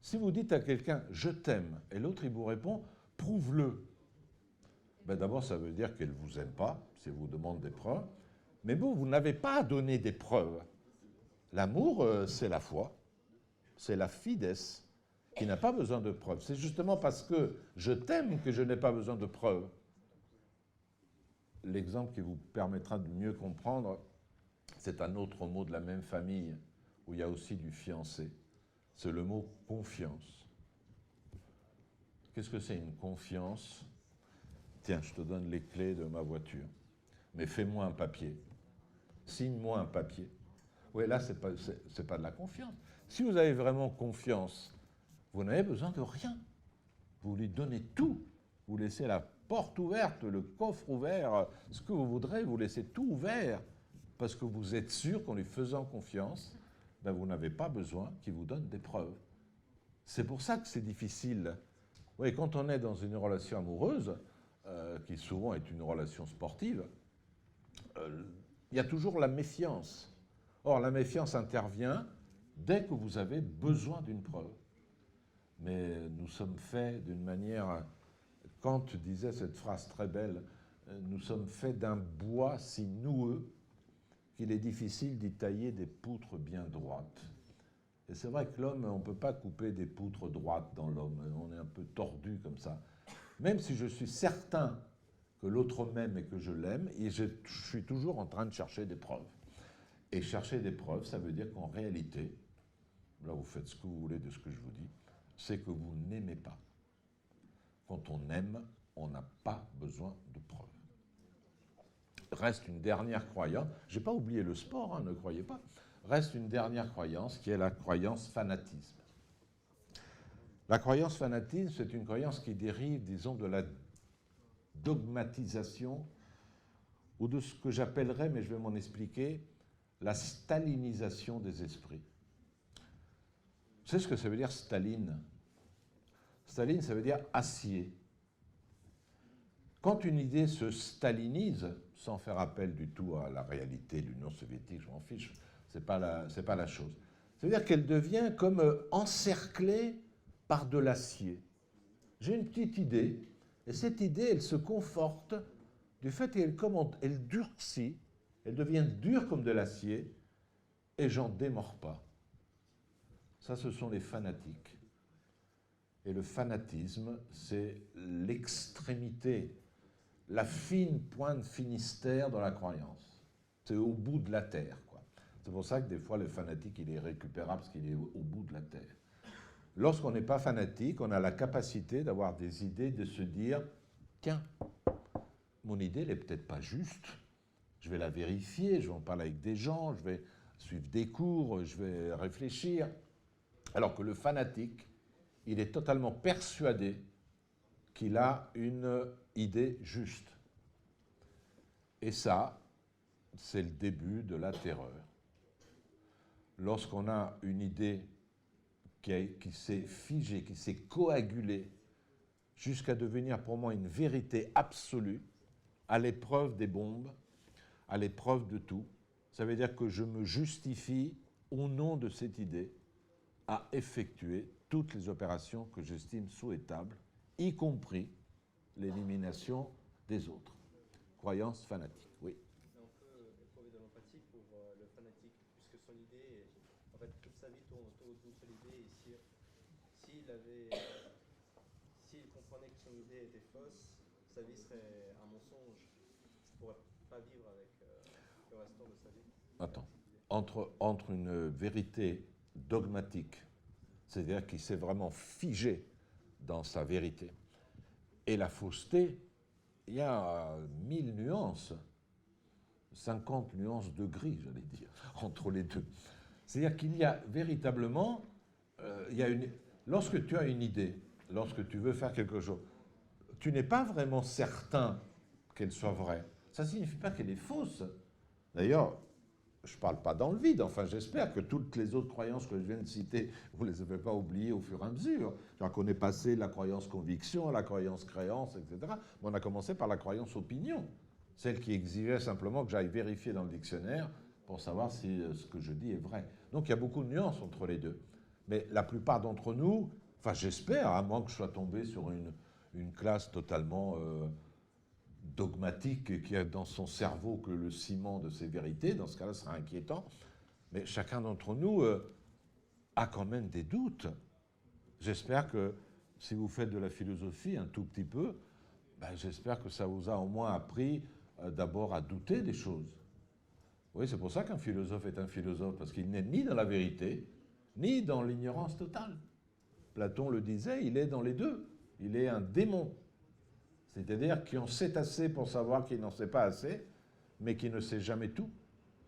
Si vous dites à quelqu'un « je t'aime » et l'autre il vous répond « prouve-le », ben d'abord ça veut dire qu'elle ne vous aime pas, si elle vous demande des preuves, mais vous n'avez pas à donner des preuves. L'amour, c'est la foi, c'est la fides, qui n'a pas besoin de preuves. C'est justement parce que je t'aime que je n'ai pas besoin de preuves. L'exemple qui vous permettra de mieux comprendre, c'est un autre mot de la même famille, où il y a aussi du fiancé. C'est le mot confiance. Qu'est-ce que c'est une confiance? Tiens, je te donne les clés de ma voiture, mais fais-moi un papier. Signe-moi un papier. Oui, là, c'est pas de la confiance. Si vous avez vraiment confiance, vous n'avez besoin de rien. Vous lui donnez tout. Vous laissez la porte ouverte, le coffre ouvert, ce que vous voudrez, vous laissez tout ouvert, parce que vous êtes sûr qu'en lui faisant confiance, ben vous n'avez pas besoin qu'il vous donne des preuves. C'est pour ça que c'est difficile. Oui, quand on est dans une relation amoureuse, qui souvent est une relation sportive, il y a toujours la méfiance. Or, la méfiance intervient dès que vous avez besoin d'une preuve. Mais nous sommes faits d'une manière... Kant disait cette phrase très belle, nous sommes faits d'un bois si noueux qu'il est difficile d'y tailler des poutres bien droites. Et c'est vrai que l'homme, on ne peut pas couper des poutres droites dans l'homme, on est un peu tordu comme ça. Même si je suis certain que l'autre m'aime et que je l'aime, et je suis toujours en train de chercher des preuves. Et chercher des preuves, ça veut dire qu'en réalité, là vous faites ce que vous voulez de ce que je vous dis, c'est que vous n'aimez pas. Quand on aime, on n'a pas besoin de preuves. Reste une dernière croyance, je n'ai pas oublié le sport, hein, ne croyez pas, reste une dernière croyance qui est la croyance fanatisme. La croyance fanatisme, c'est une croyance qui dérive, disons, de la dogmatisation ou de ce que j'appellerais, mais je vais m'en expliquer, la stalinisation des esprits. Vous savez ce que ça veut dire Staline? Staline, ça veut dire acier. Quand une idée se stalinise, sans faire appel du tout à la réalité de l'Union soviétique, je m'en fiche, c'est pas la chose. Ça veut dire qu'elle devient comme encerclée par de l'acier. J'ai une petite idée, et cette idée, elle se conforte du fait qu'elle durcit, elle devient dure comme de l'acier, et j'en démords pas. Ça, ce sont les fanatiques. Et le fanatisme, c'est l'extrémité, la fine pointe finistère dans la croyance. C'est au bout de la terre, quoi. C'est pour ça que des fois, le fanatique, il est récupérable parce qu'il est au bout de la terre. Lorsqu'on n'est pas fanatique, on a la capacité d'avoir des idées, de se dire « Tiens, mon idée, elle n'est peut-être pas juste. Je vais la vérifier, je vais en parler avec des gens, je vais suivre des cours, je vais réfléchir. » Alors que le fanatique, il est totalement persuadé qu'il a une idée juste. Et ça, c'est le début de la terreur. Lorsqu'on a une idée qui s'est figée, qui s'est coagulée, jusqu'à devenir pour moi une vérité absolue, à l'épreuve des bombes, à l'épreuve de tout, ça veut dire que je me justifie, au nom de cette idée, à effectuer toutes les opérations que j'estime souhaitables, y compris l'élimination des autres. Croyance fanatique, oui. C'est un peu éprouvé de l'empathie pour le fanatique, puisque son idée, en fait, toute sa vie tourne autour d'une seule idée, et s'il comprenait que son idée était fausse, sa vie serait un mensonge. Il ne pourrait pas vivre avec le restant de sa vie. Attends, entre une vérité dogmatique, c'est-à-dire qui s'est vraiment figé dans sa vérité, et la fausseté, il y a 1000 nuances, 50 nuances de gris, j'allais dire, entre les deux. C'est-à-dire qu'il y a véritablement, lorsque tu as une idée, lorsque tu veux faire quelque chose, tu n'es pas vraiment certain qu'elle soit vraie. Ça ne signifie pas qu'elle est fausse. D'ailleurs, je ne parle pas dans le vide, enfin j'espère que toutes les autres croyances que je viens de citer, vous ne les avez pas oubliées au fur et à mesure. Genre qu'on est passé de la croyance conviction à la croyance créance, etc. Mais on a commencé par la croyance opinion, celle qui exigeait simplement que j'aille vérifier dans le dictionnaire pour savoir si ce que je dis est vrai. Donc il y a beaucoup de nuances entre les deux. Mais la plupart d'entre nous, enfin j'espère, à moins que je sois tombé sur une classe totalement... dogmatique qui a dans son cerveau que le ciment de ses vérités, dans ce cas-là, ce sera inquiétant. Mais chacun d'entre nous a quand même des doutes. j'espère que si vous faites de la philosophie un tout petit peu, ben, j'espère que ça vous a au moins appris d'abord à douter des choses. Oui, c'est pour ça qu'un philosophe est un philosophe, parce qu'il n'est ni dans la vérité, ni dans l'ignorance totale. Platon le disait, il est dans les deux. Il est un démon. C'est-à-dire qui en sait assez pour savoir qu'il n'en sait pas assez, mais qui ne sait jamais tout.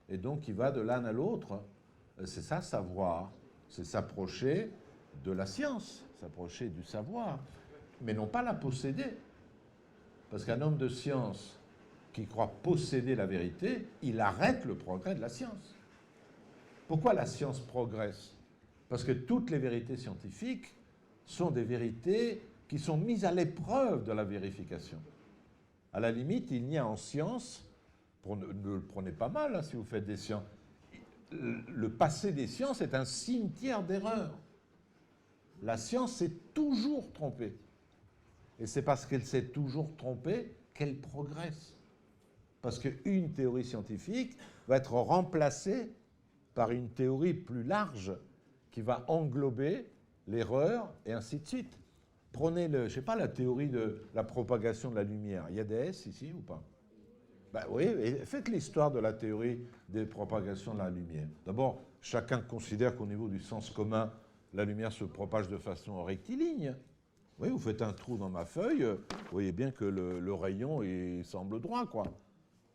Et donc, il va de l'un à l'autre. C'est ça, savoir. C'est s'approcher de la science, s'approcher du savoir, mais non pas la posséder. Parce qu'un homme de science qui croit posséder la vérité, il arrête le progrès de la science. Pourquoi la science progresse? Parce que toutes les vérités scientifiques sont des vérités qui sont mises à l'épreuve de la vérification. À la limite, il n'y a en science, ne le prenez pas mal hein, si vous faites des sciences, le passé des sciences est un cimetière d'erreurs. La science s'est toujours trompée. Et c'est parce qu'elle s'est toujours trompée qu'elle progresse. Parce qu'une théorie scientifique va être remplacée par une théorie plus large qui va englober l'erreur et ainsi de suite. Prenez, je sais pas, la théorie de la propagation de la lumière. Il y a des S ici ou pas? Ben oui, et faites l'histoire de la théorie des propagations de la lumière. D'abord, chacun considère qu'au niveau du sens commun, la lumière se propage de façon rectiligne. Oui, vous faites un trou dans ma feuille, vous voyez bien que le rayon il semble droit, quoi.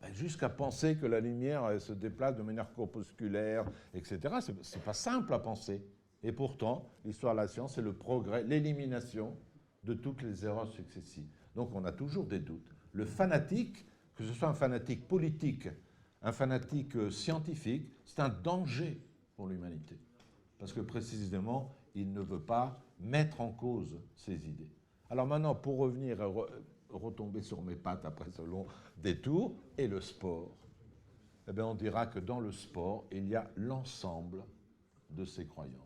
Ben, jusqu'à penser que la lumière elle, se déplace de manière corpusculaire, etc., c'est pas simple à penser. Et pourtant, l'histoire de la science, c'est le progrès, l'élimination de toutes les erreurs successives. Donc on a toujours des doutes. Le fanatique, que ce soit un fanatique politique, un fanatique scientifique, c'est un danger pour l'humanité. Parce que précisément, il ne veut pas mettre en cause ses idées. Alors maintenant, pour revenir, retomber sur mes pattes après ce long détour, et le sport. Eh bien, on dira que dans le sport, il y a l'ensemble de ces croyances.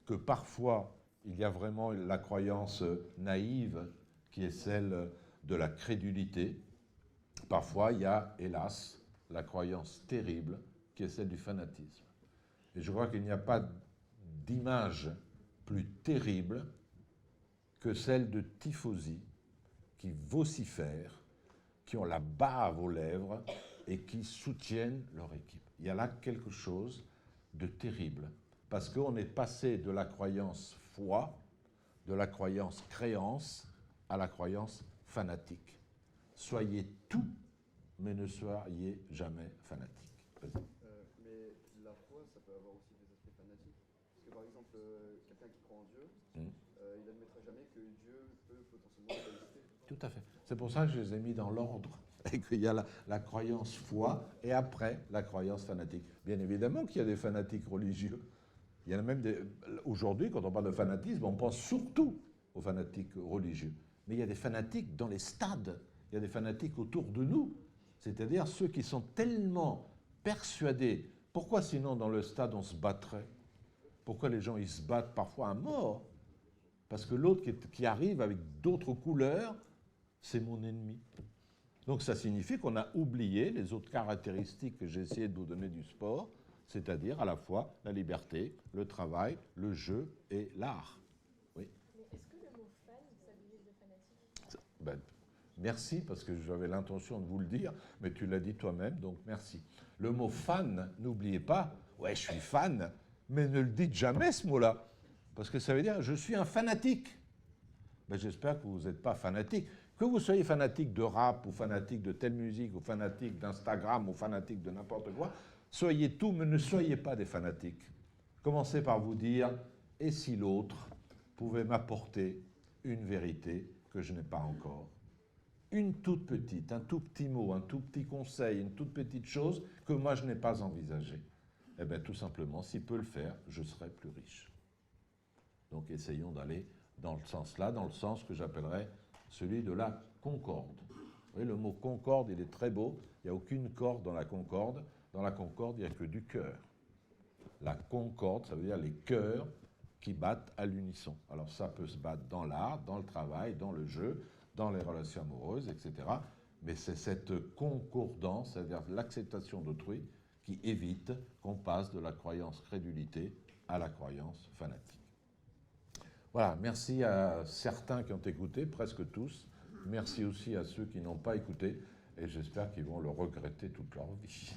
Que parfois, il y a vraiment la croyance naïve, qui est celle de la crédulité. Parfois, il y a, hélas, la croyance terrible, qui est celle du fanatisme. Et je crois qu'il n'y a pas d'image plus terrible que celle de tifosi qui vocifèrent, qui ont la bave aux lèvres et qui soutiennent leur équipe. Il y a là quelque chose de terrible, parce qu'on est passé de la croyance foi, de la croyance créance, à la croyance fanatique. Soyez tout, mais ne soyez jamais fanatique. Mais la foi, ça peut avoir aussi des aspects fanatiques. Parce que par exemple, quelqu'un qui croit en Dieu, il n'admettra jamais que Dieu peut potentiellement exister. Tout à fait. C'est pour ça que je les ai mis dans l'ordre. Et qu'il y a la croyance foi et après la croyance fanatique. Bien évidemment qu'il y a des fanatiques religieux. Il y en a même des... Aujourd'hui, quand on parle de fanatisme, on pense surtout aux fanatiques religieux. Mais il y a des fanatiques dans les stades. Il y a des fanatiques autour de nous. C'est-à-dire ceux qui sont tellement persuadés. Pourquoi sinon dans le stade on se battrait? Pourquoi les gens ils se battent parfois à mort? Parce que l'autre qui arrive avec d'autres couleurs, c'est mon ennemi. Donc ça signifie qu'on a oublié les autres caractéristiques que j'ai essayé de vous donner du sport, c'est-à-dire à la fois la liberté, le travail, le jeu et l'art. Oui. Mais est-ce que le mot fan, ça veut dire fanatique? Ben, merci, parce que j'avais l'intention de vous le dire, mais tu l'as dit toi-même, donc merci. Le mot fan, n'oubliez pas, ouais, je suis fan, mais ne le dites jamais ce mot-là, parce que ça veut dire je suis un fanatique. Ben, j'espère que vous n'êtes pas fanatique. Que vous soyez fanatique de rap, ou fanatique de telle musique, ou fanatique d'Instagram, ou fanatique de n'importe quoi, soyez tout, mais ne soyez pas des fanatiques. Commencez par vous dire, et si l'autre pouvait m'apporter une vérité que je n'ai pas encore? Une toute petite, un tout petit mot, un tout petit conseil, une toute petite chose que moi je n'ai pas envisagée. Eh bien tout simplement, s'il peut le faire, je serai plus riche. Donc essayons d'aller dans le sens-là, dans le sens que j'appellerais celui de la concorde. Vous voyez, le mot concorde, il est très beau. Il n'y a aucune corde dans la concorde. Dans la concorde, il n'y a que du cœur. La concorde, ça veut dire les cœurs qui battent à l'unisson. Alors ça peut se battre dans l'art, dans le travail, dans le jeu, dans les relations amoureuses, etc. Mais c'est cette concordance, c'est-à-dire l'acceptation d'autrui, qui évite qu'on passe de la croyance crédulité à la croyance fanatique. Voilà, merci à certains qui ont écouté, presque tous. Merci aussi à ceux qui n'ont pas écouté, et j'espère qu'ils vont le regretter toute leur vie.